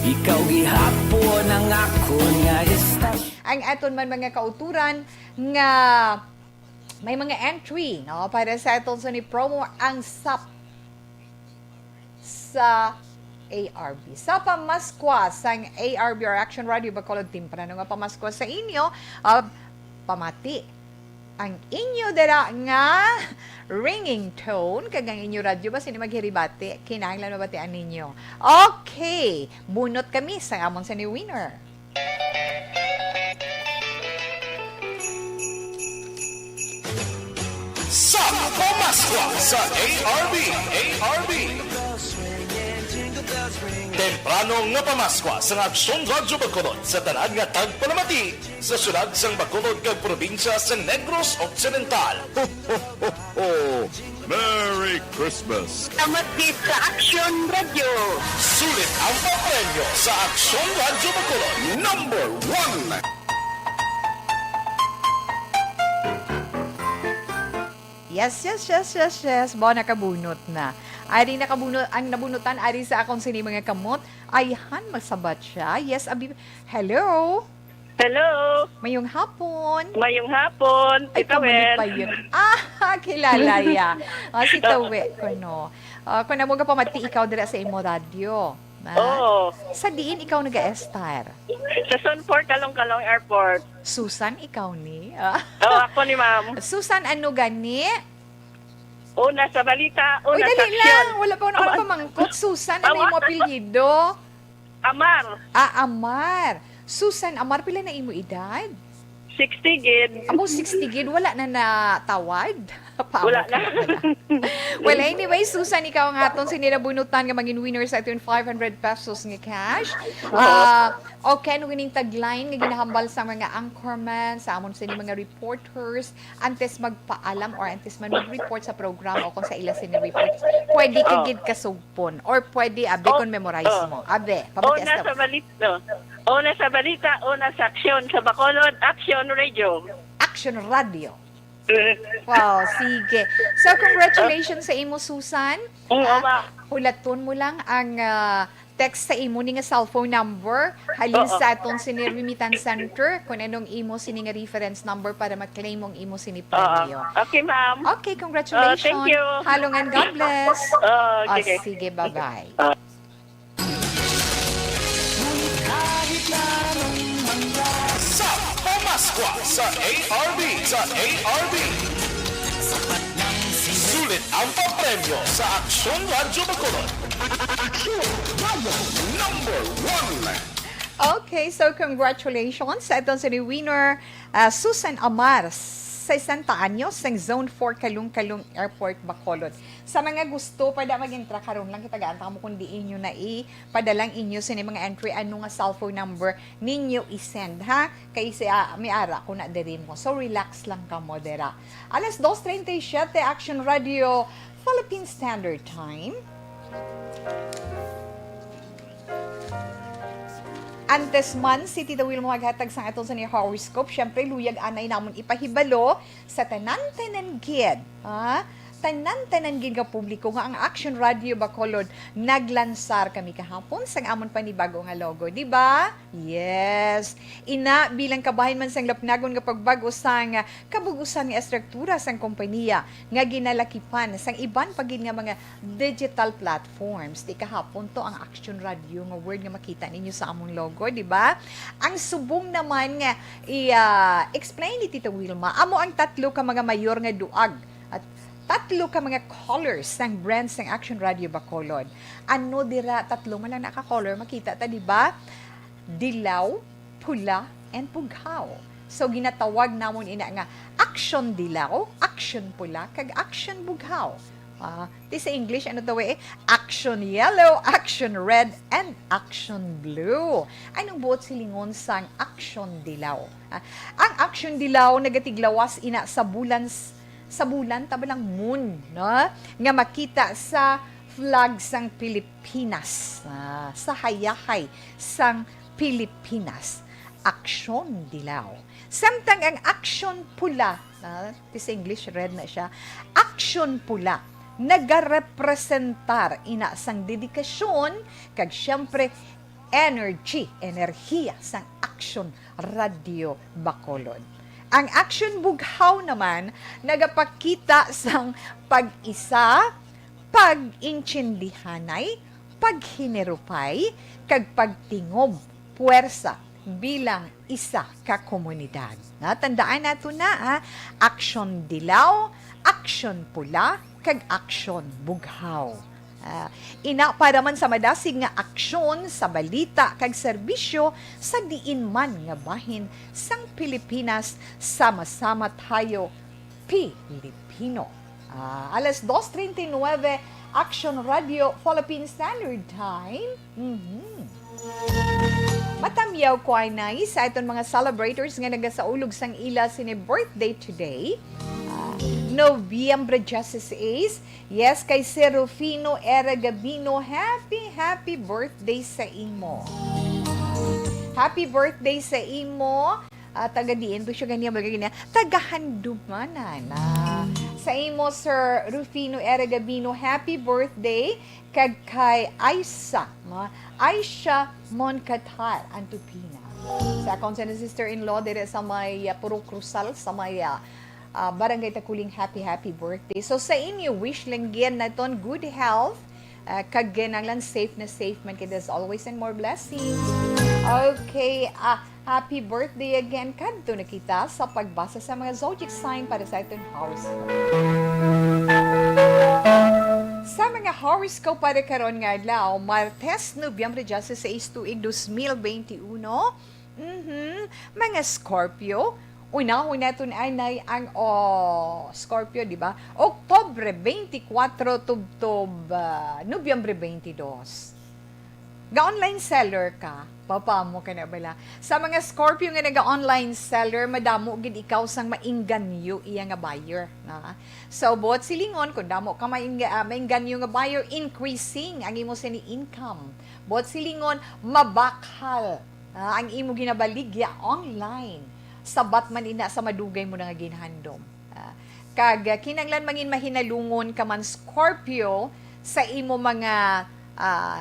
ikaw gihapon ang ako nga istasyon. Ang aton man mga kauturan nga may mga entry no para sa aton sa ni promo ang SAP sa ARB. Sa pamaskwa sang ARB or Action Radio Bacolod Timprano nga pamaskwa sa inyo, pamati ang inyo dira nga ringing tone kag ang inyo radyo ba sini maghiribate kinahanglan mabatian ninyo. Okay, bunot kami sa amon sa ni winner. Sa pamaskwa sa ARB. Temprano nga pamaskwa sa Aksyon Radyo Bacolod sa tanan nga tagpalamati sa syudad sang Bacolod kag probinsya sa Negros Occidental. Ho, ho, ho, ho. Merry Christmas! Tamati sa Action Radio. Sulit ang papremyo sa Aksyon Radyo Bacolod. Number 1! Yes. Bo, nakabunot na. Ari nakabunot, ang nabunutan, ari sa akong sini mga kamot. Ayhan, masabat siya. Yes, abi. Hello? Hello. Mayong hapon. Mayong hapon. Ay, Ikaw, kamali pa yun. Kilala ya. Si Tawe. Kuno. Kung na mo ka pamati, ikaw dira sa imo radio. Oo. Sa diin, ikaw nag-estar. Sa Sunport, Kalong-Kalong Airport. Susan, ikaw ni. Ako ni ma'am. Susan, ano gani? Una sa balita, Uy, una sa dali aksyon. lang. Wala pa ako pamangkot. Susan, ano yung apelyido? Amar, Amar. Susan, Amar, pila na imo edad? 60 gid. Amo 60 gid, wala na natawad. Wala na. Well, anyway, Susan, ikaw ang aton sinirabunutan nga maging winner sa aton 500 pesos nga cash. Okay, nung gining tagline nga ginahambal sa mga anchorman, sa amon sa mga reporters, antes magpaalam or antes man mag-report sa program o kung sa ila report, pwede kagid kasugpon or pwede abe kon memorize mo. Abe, Una sa balita. Una sa balita, una sa aksyon. Sa Bacolod, Action Radio. Action Radio. Wow, sige. So, congratulations sa imo, Susan. Oo, ma'am. Hulaton mo lang ang text sa imo ni nga cellphone number halin sa atong sini remittance center kung anong imo sini nga reference number para ma-claim mong imo sini premyo. Okay, ma'am. Okay, congratulations. Thank you. Halongan, God bless. Okay. Sige, bye-bye. Sa Pamasqua sa ARB. Sulit ang papremyo sa Aksyon Radyo Bacolod. Aksyon Radyo number 1. Okay, so congratulations sa itong si winner Susan Amar, 60 anyos, ng Zone 4 Kalung-Kalung Airport, Bacolod. Sa mga gusto, pada mag-intra karon lang kita gaanta mo kundi inyo na ipadalang inyo sa mga entry ano nga cellphone number ninyo i-send ha. Kay may ara ko na diri mo. So relax lang ka mo dera. Alas 2:37 Action Radio Philippine Standard Time. Antes man, si Tita Will maghatag sa atong sa niya horoscope. Siyempre, luyag anay namon ipahibalo sa tanan-tanan gid. Tanan-tanan gid nga publiko nga ang Action Radio Bacolod naglansar kami kahapon sang amon panibago nga logo, di ba? Yes. Ina bilang kabahin man sang lapnagon nga pagbago sang kabugusan nga estruktura sang kompanya nga ginalakipan sang iban pagin nga mga digital platforms. Di kahapon to ang Action Radio nga word nga makita ninyo sa among logo, di ba? Ang subong naman nga explain ni Tita Wilma, amo ang tatlo ka mga mayor nga duag at tatlo ka mga colors ng brands ng Action Radio Bacolod. Ano dira tatlo man lang naka-color makita ta, di ba? Dilaw, pula, and pughaw. So ginatawag namon ina nga Action Dilaw, Action Pula, kag Action Bughaw. Sa English, ano to Action Yellow, Action Red, and Action Blue. Anong buot silingon sang Action Dilaw? Ang Action Dilaw nagatiglawas ina sa bulan tabalang moon, no? Nga makita sa flag sang Pilipinas, sa hayahay sang Pilipinas. Aksyon Dilaw. Samtang ang Aksyon Pula, sa English red na siya, Aksyon Pula, nagarepresentar ina sang dedikasyon kag syempre enerhiya sang Action Radio Bacolod. Ang Action Bughaw naman, nagapakita sang pag-isa, pag-intsindihanay, paghinerupay, kag pagtingob, puwersa, bilang isa ka komunidad. Tandaan nato na, Action Dilaw, Action Pula, kag Action Bughaw. Ina para man sa madasig nga aksyon sa balita kag serbisyo sa diin man nga bahin sang Pilipinas, sama-sama tayo Pilipino. Alas 2:39 Action Radio Philippine Standard Time. Matamyaw ko ay nais sa iton mga celebrators nga nagasaulog sang ila sini birthday today. Nobyembre 16. Yes, kay Serufino Era Gabino, happy birthday sa imo. Happy birthday sa imo. Taga-diin to siya ganyan, tagahandumanan. Sa imo, Sir Rufino Era Gabino, happy birthday. Kag kay Aisha Moncatar, Antupina. Sa akong sister-in-law, dire sa may Puro Cruzal, sa may Barangay Takuling, happy birthday. So sa inyo, wish lang yan na ton good health, kag lang safe man kaya there's always and more blessings. Okay, happy birthday again kadto na kita sa pagbasa sa mga zodiac sign para sa itong horoscope. Sa mga horoscope para karon nga adlaw, Martes, Nobyembre 16, tuig 2021. Mga Scorpio, una natin ay ang Scorpio, di ba? Oktubre 24 tubtob Nobyembre 22. Ga-online seller ka, papamo ka na bala. Sa mga Scorpio nga naga-online seller, madamo gid ikaw sang mainganyo iya nga buyer. So, buot silingon, kung damo ka mainganyo nga buyer, increasing ang imo sini income. Buot silingon, mabakal ang imo ginabaligya online. Sabat man ina sa madugay mo na nga ginhandom. Kinanglan mangin mahinalungon ka man Scorpio sa imo mga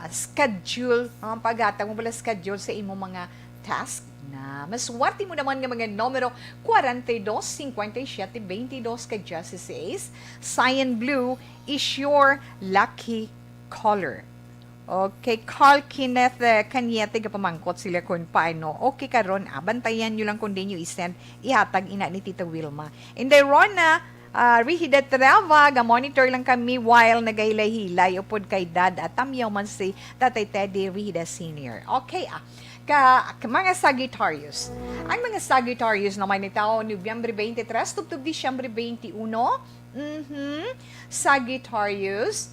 schedule, paghatag mo pala schedule sa imo mga task na maswerte mo naman nga mga numero 42, 57, 22 kay Justice Ace. Cyan Blue is your lucky color. Okay, Carl Kenneth Kanyete ka pamangkot sila kung paano. Okay karon, bantayan nyo lang kung di nyo isend, ihatag ina ni Tita Wilma. And then Rona, Rihida Trava, ga-monitor lang kami while nagahilay-hilay upod kay Dad at tamyaw man si Tatay Teddy Rihida Sr. Okay, mga Sagittarius. Ang mga Sagittarius naman ni tao Nobyembre 23 tubtub Disyembre 21. Sagittarius,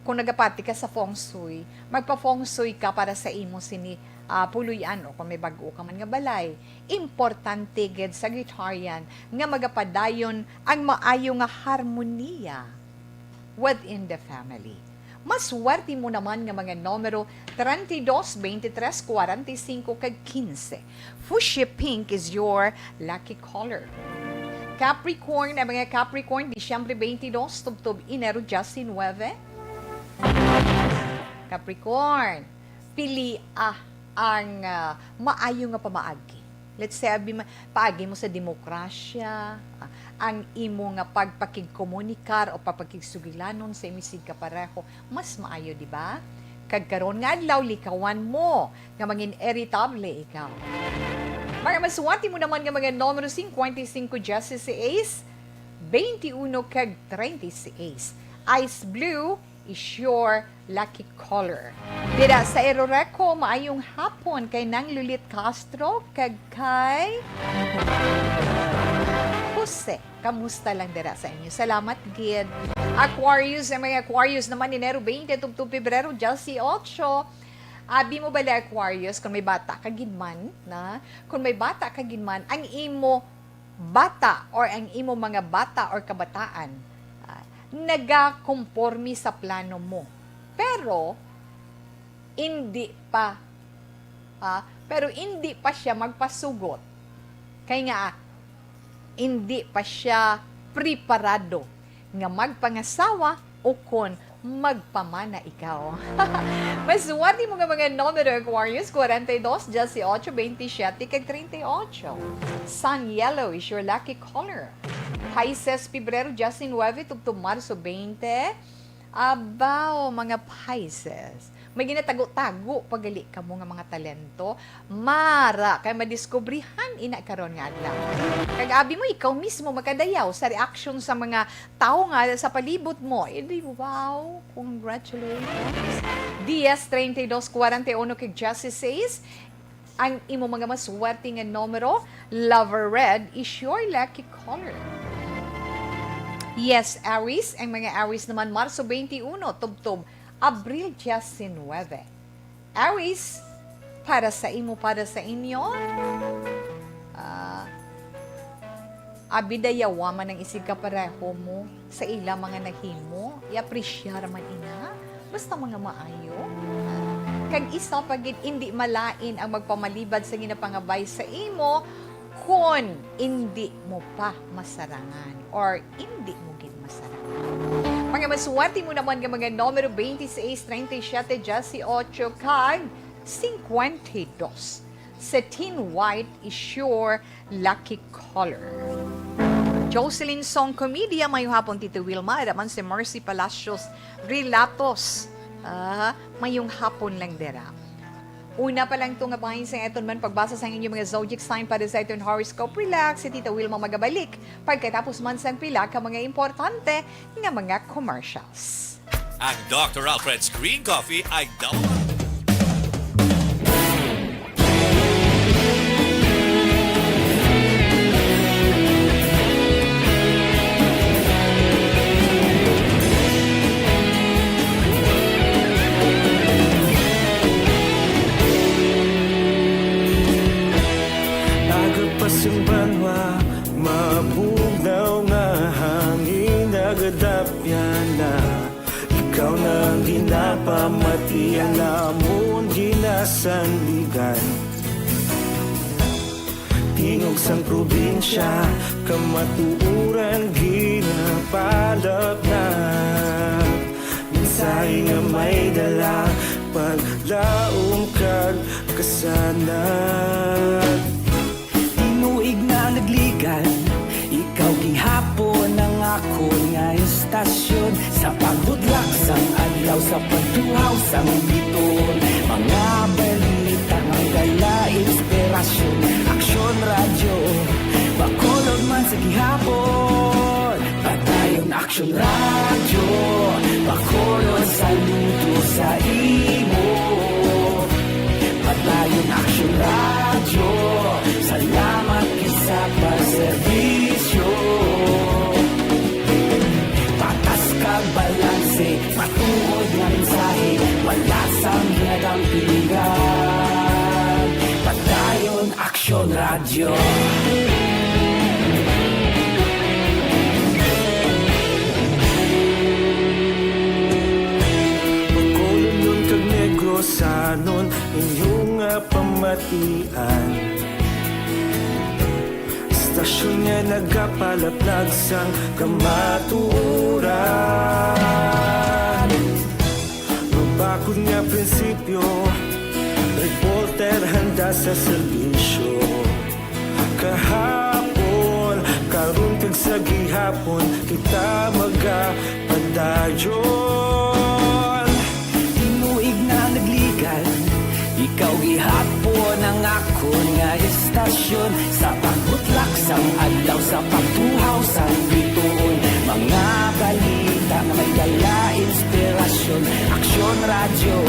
kung nagapati ka sa feng shui, magpa-feng shui ka para sa imo sini puluyan o kung may bago ka man nga balay. Importante gid Sagittarian nga magapadayon ang maayo nga harmonia within the family. Maswerte mo naman nga mga numero 32, 23, 45 kag 15. Fuchsia pink is your lucky color. Capricorn, ang mga Capricorn, Disyembre 22, tubtub Enero 19. Capricorn, pili ang maayo nga pamaagi. Let's say, paagi mo sa demokrasya, ang imo nga pagpakigkomunikar o pagpakigsugilanon sa imisig ka pareho, mas maayo, di ba? Kagkaroon nga adlaw likawan mo, nga mangin irritable ikaw. Mga maswati mo naman nga mga numero 55 Justice Ace, 21 kag 36. Ice Blue is your lucky color. Dira sa Eroreco, maayong hapon kay Nang Lulit Castro kag kay Jose. Kamusta lang dira sa inyo? Salamat, gid. Aquarius, ang mga Aquarius naman Enero 20 tubtub Pebrero 18. Abi mo bala Aquarius, kung may bata kaginman, kung may bata kaginman, ang imo bata or ang imo mga bata or kabataan, nagakompormi sa plano mo. Pero, hindi pa siya magpasugot. Kaya nga, hindi pa siya preparado nga magpangasawa o kon magpamana ikaw. Maswerte mo nga mga numero Aquarius, 42, 18, 27, kag 38. Sun Yellow is your lucky color. Pisces, Pebrero 19, tubtub Marso 20. Abaw, mga Pisces. May ginatago-tago pagali ka mo nga mga talento. Mara, kay madiskubrihan ina karon nga adlaw. Kag-abi mo ikaw mismo makadayaw sa reaction sa mga tao nga sa palibot mo. Wow, congratulations. Diaz 3241 kay Justice says, ang imo mga maswerte nga numero, Lover Red is your lucky color. Yes, Aries, ang mga Aries naman Marso 21, tubtub Abril 19. Aries, para sa inyo, abidayawa man ang isig kapareho mo sa ila mga nahimo, i-appreciate man ina, basta mga maayo. Kag isa pagid hindi malain ang magpamalibad sa ginapangabay sa imo kung hindi mo pa masarangan or hindi mo gid masarangan. Mga maswerte mo naman ng mga numero 26, 37, 18, kag 52. Satin white is your lucky color. Jocelyn Song Comedia, mayong hapon Tito Wilma, raman si Mercy Palacios Relatos. Mayong hapon lang dera. Una pa lang itong apahin sa eton man pagbasa sa inyong mga zodiac sign para sa itong horoscope. Relax, si Tita Wilma magabalik. Pagkatapos man sang pila ka mga importante nga mga commercials. Ang Dr. Alfred's Green Coffee ay Pasimbanwa, mabugnaw nga hangin nagadapyan na. Ikaw nang ginapamatian namon ginasandigan. hingog sang probinsya, kamatuuran ginapalap na. Minsay nga may dala, paglaom kag kasanat. Tinuig na nagligan, ikaw gihapon ang ako nga istasyon. Sa pagbudlak sang adlaw, sa pagtuhaw sang biton, mga balita nga dala inspirasyon. Aksyon radyo, bakolod man sa gihapon. Padayon aksyon radyo, bakolod saludo sa imo. Padayon aksyon radyo, salamat kisa pagserbisyo. Patas kag balanse, matuod nga mensahe, wala sang hinagang pilihan. Padayon aksyon radyo. Pagkolon kag Negrosanon, inyong nga pamatian. Istasyon nga nagapalaplag sang kamatuuran. Mabakod nga prinsipyo, reporter handa sa serbisyo. Kahapon, karon kag sa gihapon, kita magapadayon. Tinuig na nagligan, ikaw gihapon ang ako nga istasyon. Sa pagbutlak sang adlaw, sa pagtuhaw sang bituon, mga balita nga may dala inspirasyon. Aksyon radyo,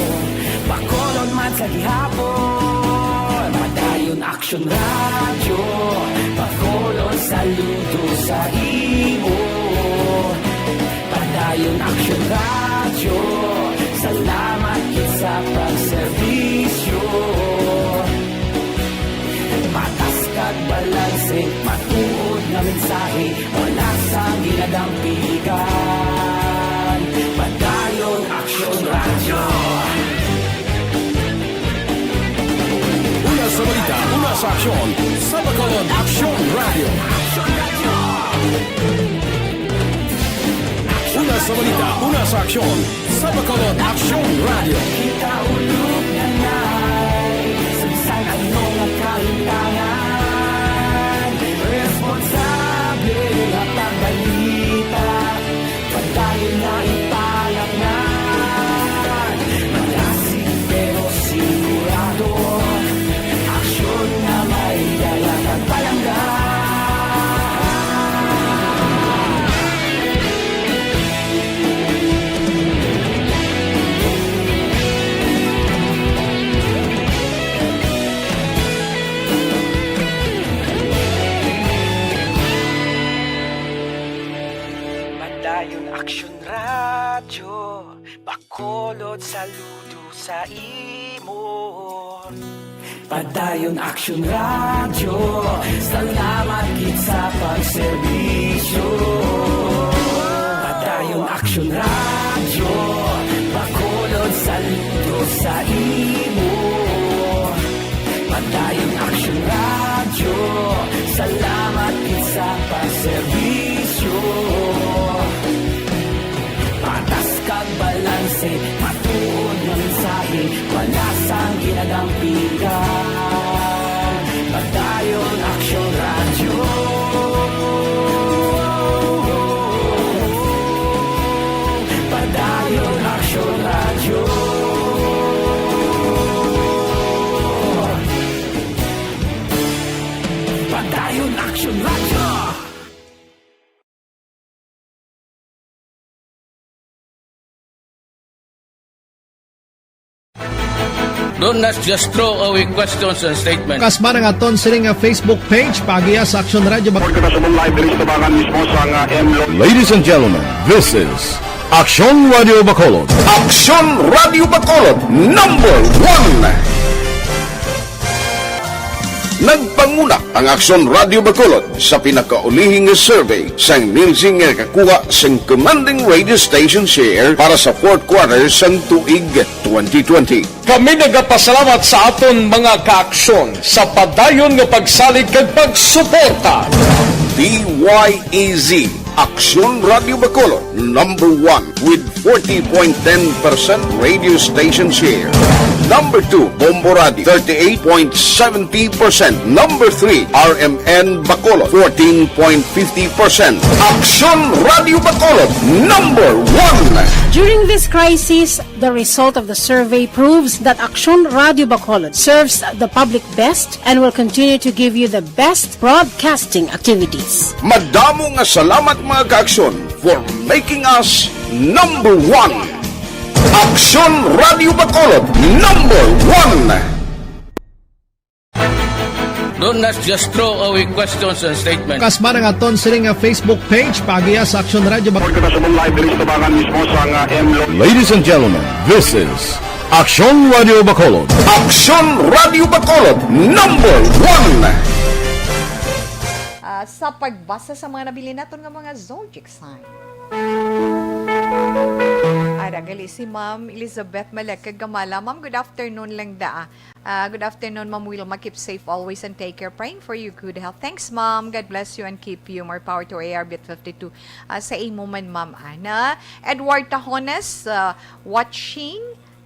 bakolon man sa gihapon. Padayon aksyon radyo, bakolon saludo sa imo. Padayon aksyon radyo, salamat sa pagserbisyo. Patas kag balanse, matuod nga mensahe, wala sang ginadampigan. Padayon aksyon radyo. Una sa balita, una sa aksyon. Sa Bacolod Aksyon Radio. Una sa balita, una sa aksyon. Sa Bacolod Aksyon Radio. Kita ulog na na'y Samsan ano nga kaintangan. Responsable at ang balita, padayon na ipalak na. Malasig pero sigurado, aksyon na may dala at palanggan. Padayon aksyon radyo, bakolod saludo sa imo. Padayon aksyon radyo, salamat gid sa pagserbisyo. Padayon aksyon radyo, bakolod saludo sa imo. Padayon aksyon radyo, salamat gid sa pagserbisyo. Patas kag balanse, matuod nga mensahe, wala sang ginadampigan. Padayon aksyon radyo. Padayon aksyon radyo. Padayon aksyon radyo. Do not just throw away questions and statements. Kasbara nga ton sining nga Facebook page pagiya sa Aksyon Radio. Ladies and gentlemen, this is Aksyon Radio Bacolod. Aksyon Radio Bacolod, #1. Nagpanguna ang Aksyon Radio Bacolod sa pinakaulihing survey sang Nielsen nga kakuha sang commanding radio station share para sa fourth quarter sang tuig 2020. Kami nagapasalamat sa aton mga kaaksyon sa padayon nga pagsalig kag pagsuporta. DYEZ Aksyon Radio Bacolod, number 1 with 40.10% radio station share. Number 2, Bombo Radio, 38.70%. Number 3, RMN Bacolod, 14.50%. Aksyon Radio Bacolod, number 1. During this crisis, the result of the survey proves that Aksyon Radio Bacolod serves the public best and will continue to give you the best broadcasting activities. Madamo nga salamat mga kaaksyon for making us number 1. Aksyon Radio Bacolod, number 1. Do not just throw away questions and statements. Kasma ng aton sining Facebook page pagiya sa Aksyon Radio Bacolod. Ladies and gentlemen, this is Aksyon Radio Bacolod. Aksyon Radio Bacolod, number 1. Sa pagbasa sa mga nabili natin ng mga zodiac sign. Aragali si Ma'am Elizabeth Malekag Gamala. Ma'am, good afternoon lang da. Good afternoon, Ma'am Wilma. Keep safe always and take care. Praying for you good health. Thanks, Ma'am. God bless you and keep you. More power to ARBit 52. Sa imo man, Ma'am Ana. Edward Tajones, watching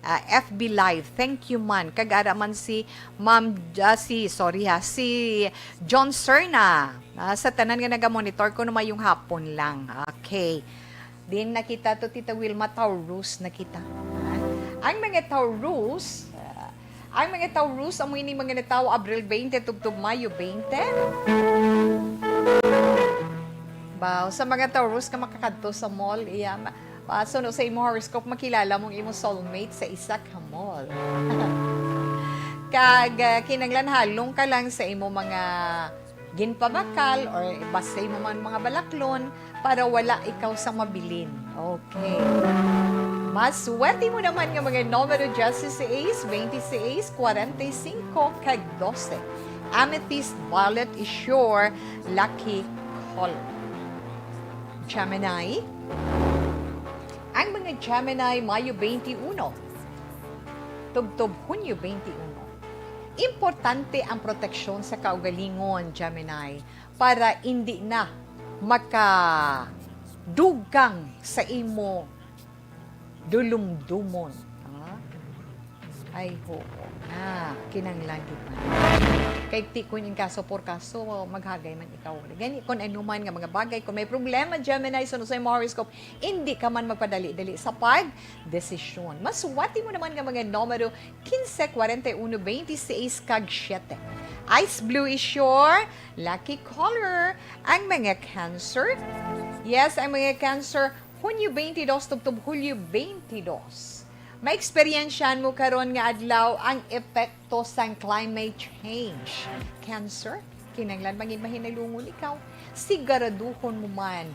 FB Live. Thank you man. Kagara man si Ma'am, si John Serna. Sa tanan nga nagamonitor ko naman yung hapon lang. Okay. Din nakita to Tita Wilma Taurus nakita. Ang mga Taurus, amoy ni mga nataw Abril 20 tugtog Mayo 20. Sa mga Taurus ka makakadto sa mall, so no, sa imo horoscope makilala mong imo soulmate sa isa ka mall. Kinanglan halong ka lang sa imo mga ginpabakal or basta mo man mga balaklon para wala ikaw sa mabilin. Okay. Mas swerte mo naman ng mga numero 16, 26, 45, kag 12. Amethyst Violet is your lucky color. Gemini. Ang mga Gemini, Mayo 21. Tugtog Hunyo 21. Importante ang proteksyon sa kaugalingon, Gemini, para hindi na makadugang sa imo dulumdumon. Ay, ho. Kinanglan kita. Kay ti kun in kaso por kaso, maghagay man ikaw. Gani kung ano man nga mga bagay, kung may problema, Gemini, sa horoscope, hindi ka man magpadali-dali sa pag-desisyon. Maswati mo naman nga mga numero 15, 41, 26, kag 7. Ice blue is your lucky color. Ang mga Cancer, yes, ang mga Cancer, Hunyo 22, tubtub Hulyo 22. Ma-experiensyan mo karon nga adlaw ang epekto sang climate change. Cancer, kinanglan mangin mahinalungon ikaw. Siguraduhon mo man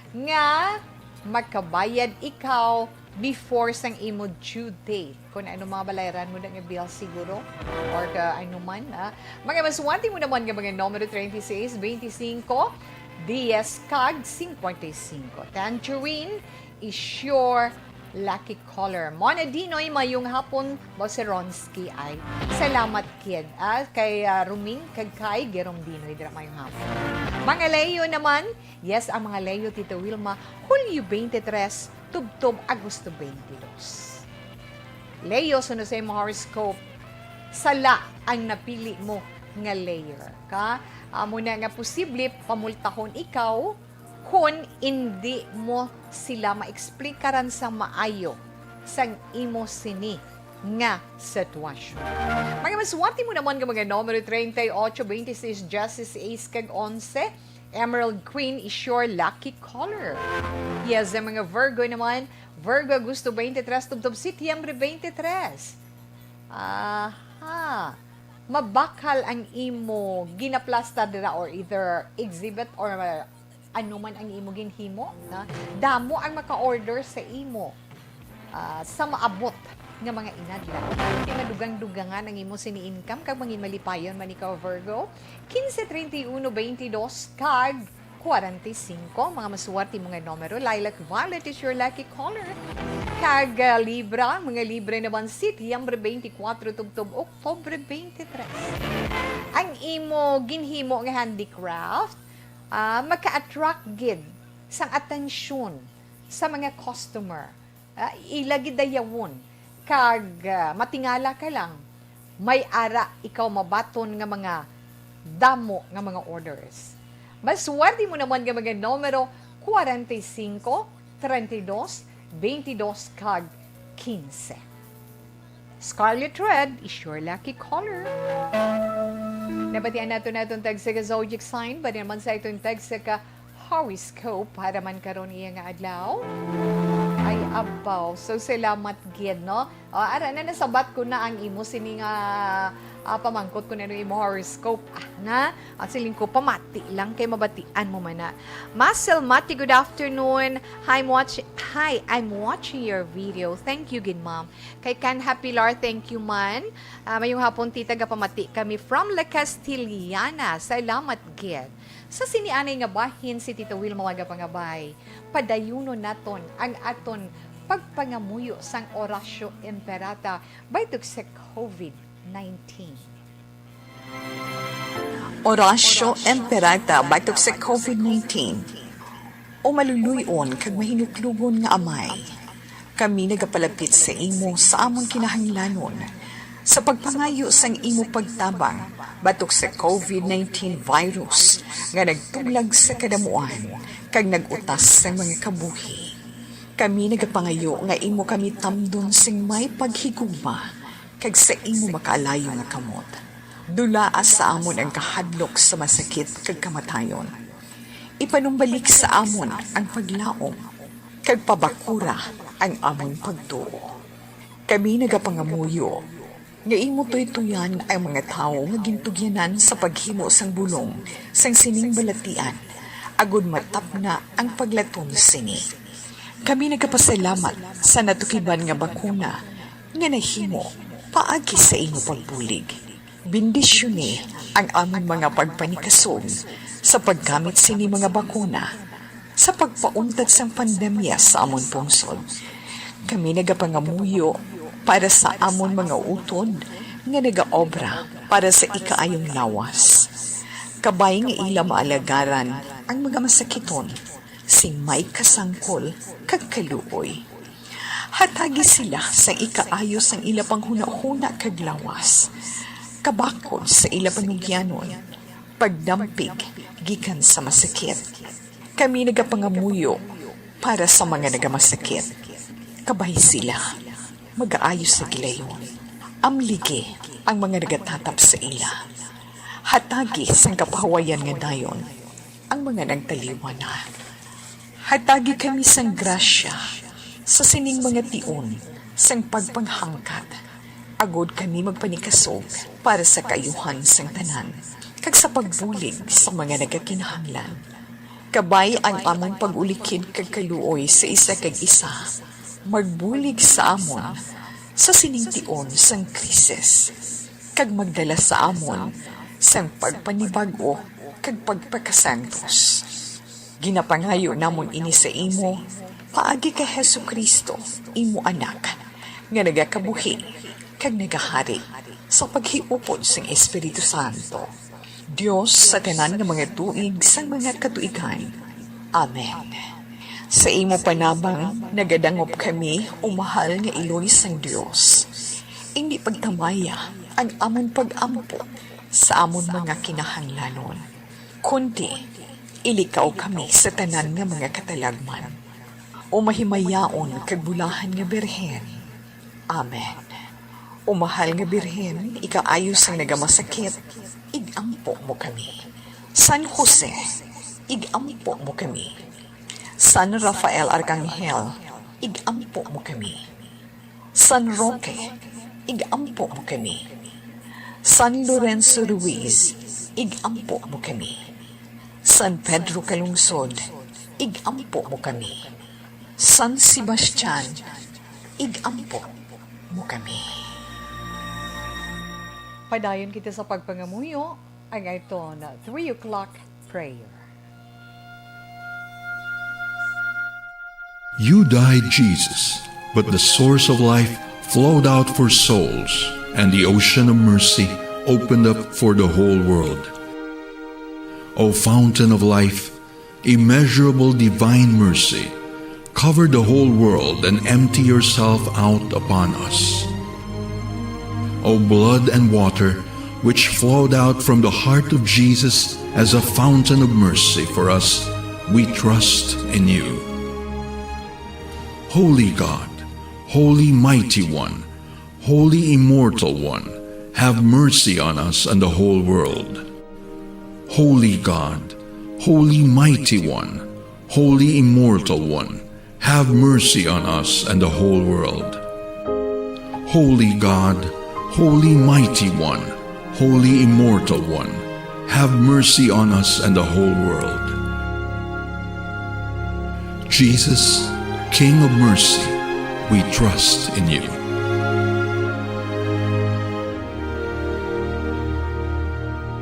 nga makabayad ikaw before sang imo due date. Kung ano mga balayaran mo na nga bill siguro or ano man. Mga maswati mo naman nga mga numero 36, 25, 10, kag 55. Tangerine is your lucky color. Mona Dinoy, mayong hapon, Boss Ronski ay. Salamat, kid. Kay Ruming, kag kay Gerom Dinoy, dira mayong hapon. Mga Leo naman, yes, ang mga Leo, Tita Wilma, Hulyo 23, tubtob Agosto 22. Leo, sunod sa imong horoscope, sala ang napili mo nga layer. Muna nga posible, pamultahon ikaw, kung hindi mo sila ma-explikaran sa maayo sang imo sini nga sitwasyon. Mga maswati mo naman ng mga numero 38, 26, Justice Ace kag 11, Emerald Queen is your lucky color. Yes, ang mga Virgo naman, Virgo Agosto 23, tubtob Setyembre 23. Mabakal ang imo ginaplasta dira or either exhibit or ano man ang imo ginhimo, damo ang maka-order sa imo sa maabot nga mga inadlaw. Di madugang-dugangan ang imo sini income kag mangin malipayon man ikaw Virgo. 15, 31, 22 kag 45 mga masuwerte mga numero. Lilac Violet is your lucky color. Kag Libra, mga Libre naman Setyembre 24 tubtob Oktubre 23. Ang imo ginhimo nga handicraft maka-attract gid sang atensyon sa mga customer. Ilagi dayawon kag matingala ka lang may ara ikaw mabaton nga mga damo nga mga orders. Maswerte mo naman nga mga numero 45, 32, 22 kag 15. Scarlet Red is your lucky color. Nabatian nato tag sa zodiac sign, ba naman sa itong tag sa horoscope para man karon iya nga adlaw. Ay abaw. So salamat gid no. Ara na nasabat ko na ang imo sini nga pamangkot ko na imo horoscope nga at siling ko pamati lang kay mabatian mo man na. Marcel Mati, good afternoon. I'm watching your video. Thank you gid ma'am. Kay Can Happy Lar, thank you man. Mayong hapon tita gapamati kami from La Castillana. Salamat gid. Sa sinianay nga bahin si Tito Wilma Magapangabay, padayunon naton ang aton pagpangamuyo sang Orasyo Imperata baytok sa COVID-19. Orasyo Imperata baytok sa COVID-19. O maluluyon kag mahinuklugon nga amay, kami nagapalapit sa imo sa among kinahanglanon sa pagpangayo sang imo pagtabang batok sa COVID-19 virus nga nagtuglag sa kadamuan kag nagutas sa mga kabuhi. Kami nagapangayo nga imo kami tamdon sing may paghigugma kag sa imo makaalayo nga kamot. Dulaa sa amon ang kahadlok sa masakit kag kamatayon. Ipanumbalik sa amon ang paglaom kag pabakura ang amon pagtuo. Kami nagapangamuyo nga imo tuytuyan ang mga tao nga gintugyanan sa paghimo sang bulong sang sining balatian agud matapna ang paglatom sini. Kami nagapasalamat sa natukiban nga bakuna nga nahimo paagi sa imo pagbulig. Bendisyone ang among mga pagpanikasog sa paggamit sini mga bakuna sa pagpauntad sang pandemya sa amon pungsod. Kami nagapangamuyo para sa amon mga utod nga nagaobra para sa ikaayong lawas. Kabay nga ila maalagaran ang mga masakiton, sing may kasangkol kag kaluoy. Hatagi sila sa ikaayo sang ila panghuna-huna kag lawas. Kabakod sa ila panugyanon, pagdampig gikan sa masakit. Kami nagapangamuyo para sa mga nagamasakit. Kabay sila mag-aayos sa gilayon. Amlige ang mga nagatatap sa ila. Hatagi sang kapahawayan nga dayon ang mga nagtaliwa na. Hatagi kami sang grasya sa sining mga tion sang pagpanghangkat. Agod kami magpanikasog para sa kayuhan sang tanan kag sa pagbulig sa mga nagakinahanglan. Kabay ang among pag-ulikid kag kaluoy sa isa kag isa. Magbulig sa amon sa siningtion sang krisis kag magdala sa amon sang pagpanibago kag pagpakasantos. Ginapangayo namon ini sa imo paagi kay Hesukristo imo anak nga nagakabuhi kag nagahari sa paghiupod sang Espiritu Santo. Dios sa tanan nga mga tuig sang mga katuigan. Amen. Sa imo panabang, nagadangop kami o mahal nga Iloy sang Dios. Hindi pagtamaya ang amon pag-ampo sa amon mga kinahanglanon. Kundi, ilikaw kami sa tanan nga mga katalagman. O mahimayaon kag bulahan nga birhen. Amen. O mahal nga birhen, ikaayos ang nagamasakit, igampo mo kami. San Jose, igampo mo kami. San Rafael Arcangel, igampo mo kami. San Roque, igampo mo kami. San Lorenzo Ruiz, igampo mo kami. San Pedro Calungsod, igampo mo kami. San Sebastian, igampo mo kami. Padayon kita sa pagpangamuyo, ang ito na 3 o'clock prayer. You died, Jesus, but the source of life flowed out for souls, and the ocean of mercy opened up for the whole world. O fountain of life, immeasurable divine mercy, cover the whole world and empty yourself out upon us. O blood and water, which flowed out from the heart of Jesus as a fountain of mercy for us, we trust in you. Holy God, Holy Mighty One, Holy Immortal One, have mercy on us and the whole world. Holy God, Holy Mighty One, Holy Immortal One, have mercy on us and the whole world. Holy God, Holy Mighty One, Holy Immortal One, have mercy on us and the whole world. Jesus, King of mercy, we trust in you.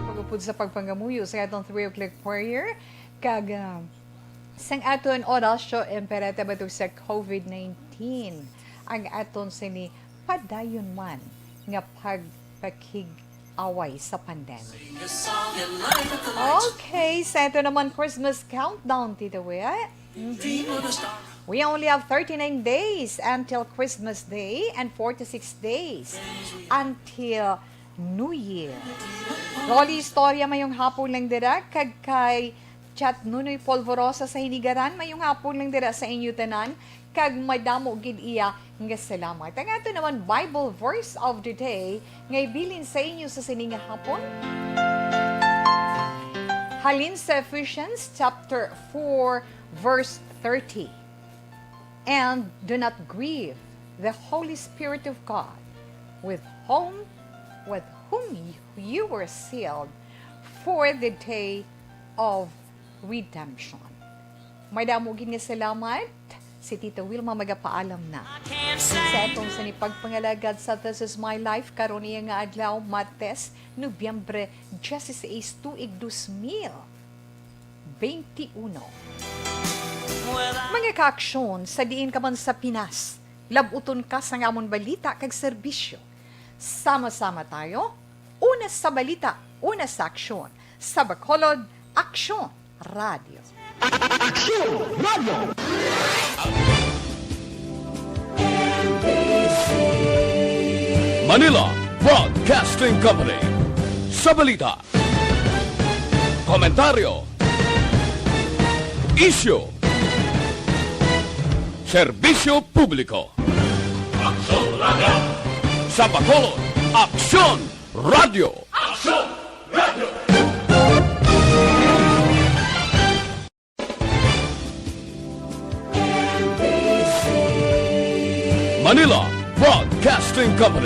Pagupod sa pagpangamuyo sa atong 3 o'clock prayer, kag sang aton orasyo emperata batok sa COVID-19, ang aton sini padayon man nga pagpakig-away sa pandemic. Okay, sa ito naman Christmas countdown, Tita Wea. We only have 39 days until Christmas Day and 46 days until New Year. Rolly istorya mayong hapon lang dira kag kay Chat Nunoy Polvorosa sa hinigaran mayong hapon lang dira sa inyo tanan kag madamo gid iya nga salamat. Ang ato naman Bible verse of the day ngay bilin sa inyo sa sininga hapon. Halin sa Ephesians chapter 4 verse 30. And do not grieve the Holy Spirit of God, with whom you were sealed for the day of redemption. May damugin nga salamat. Si Tita Wilma magapaalam na. Sa itong sa nipagpangalagad sa This Is My Life, karon iya nga adlaw, Martes, Nobyembre 16, tuig 2021. Mga kaaksyon sa diin ka man sa Pinas, labuton ka sa ngamon balita kag serbisyo. Sama-sama tayo, una sa balita, una sa aksyon. Sa Bacolod, Aksyon Radio. Aksyon Radio! Manila Broadcasting Company. Sa balita, komentaryo, issue, serbisyo publiko. Aksyon Radio! Sa Bacolod, Aksyon Radio! Aksyon Radio! Manila Broadcasting Company.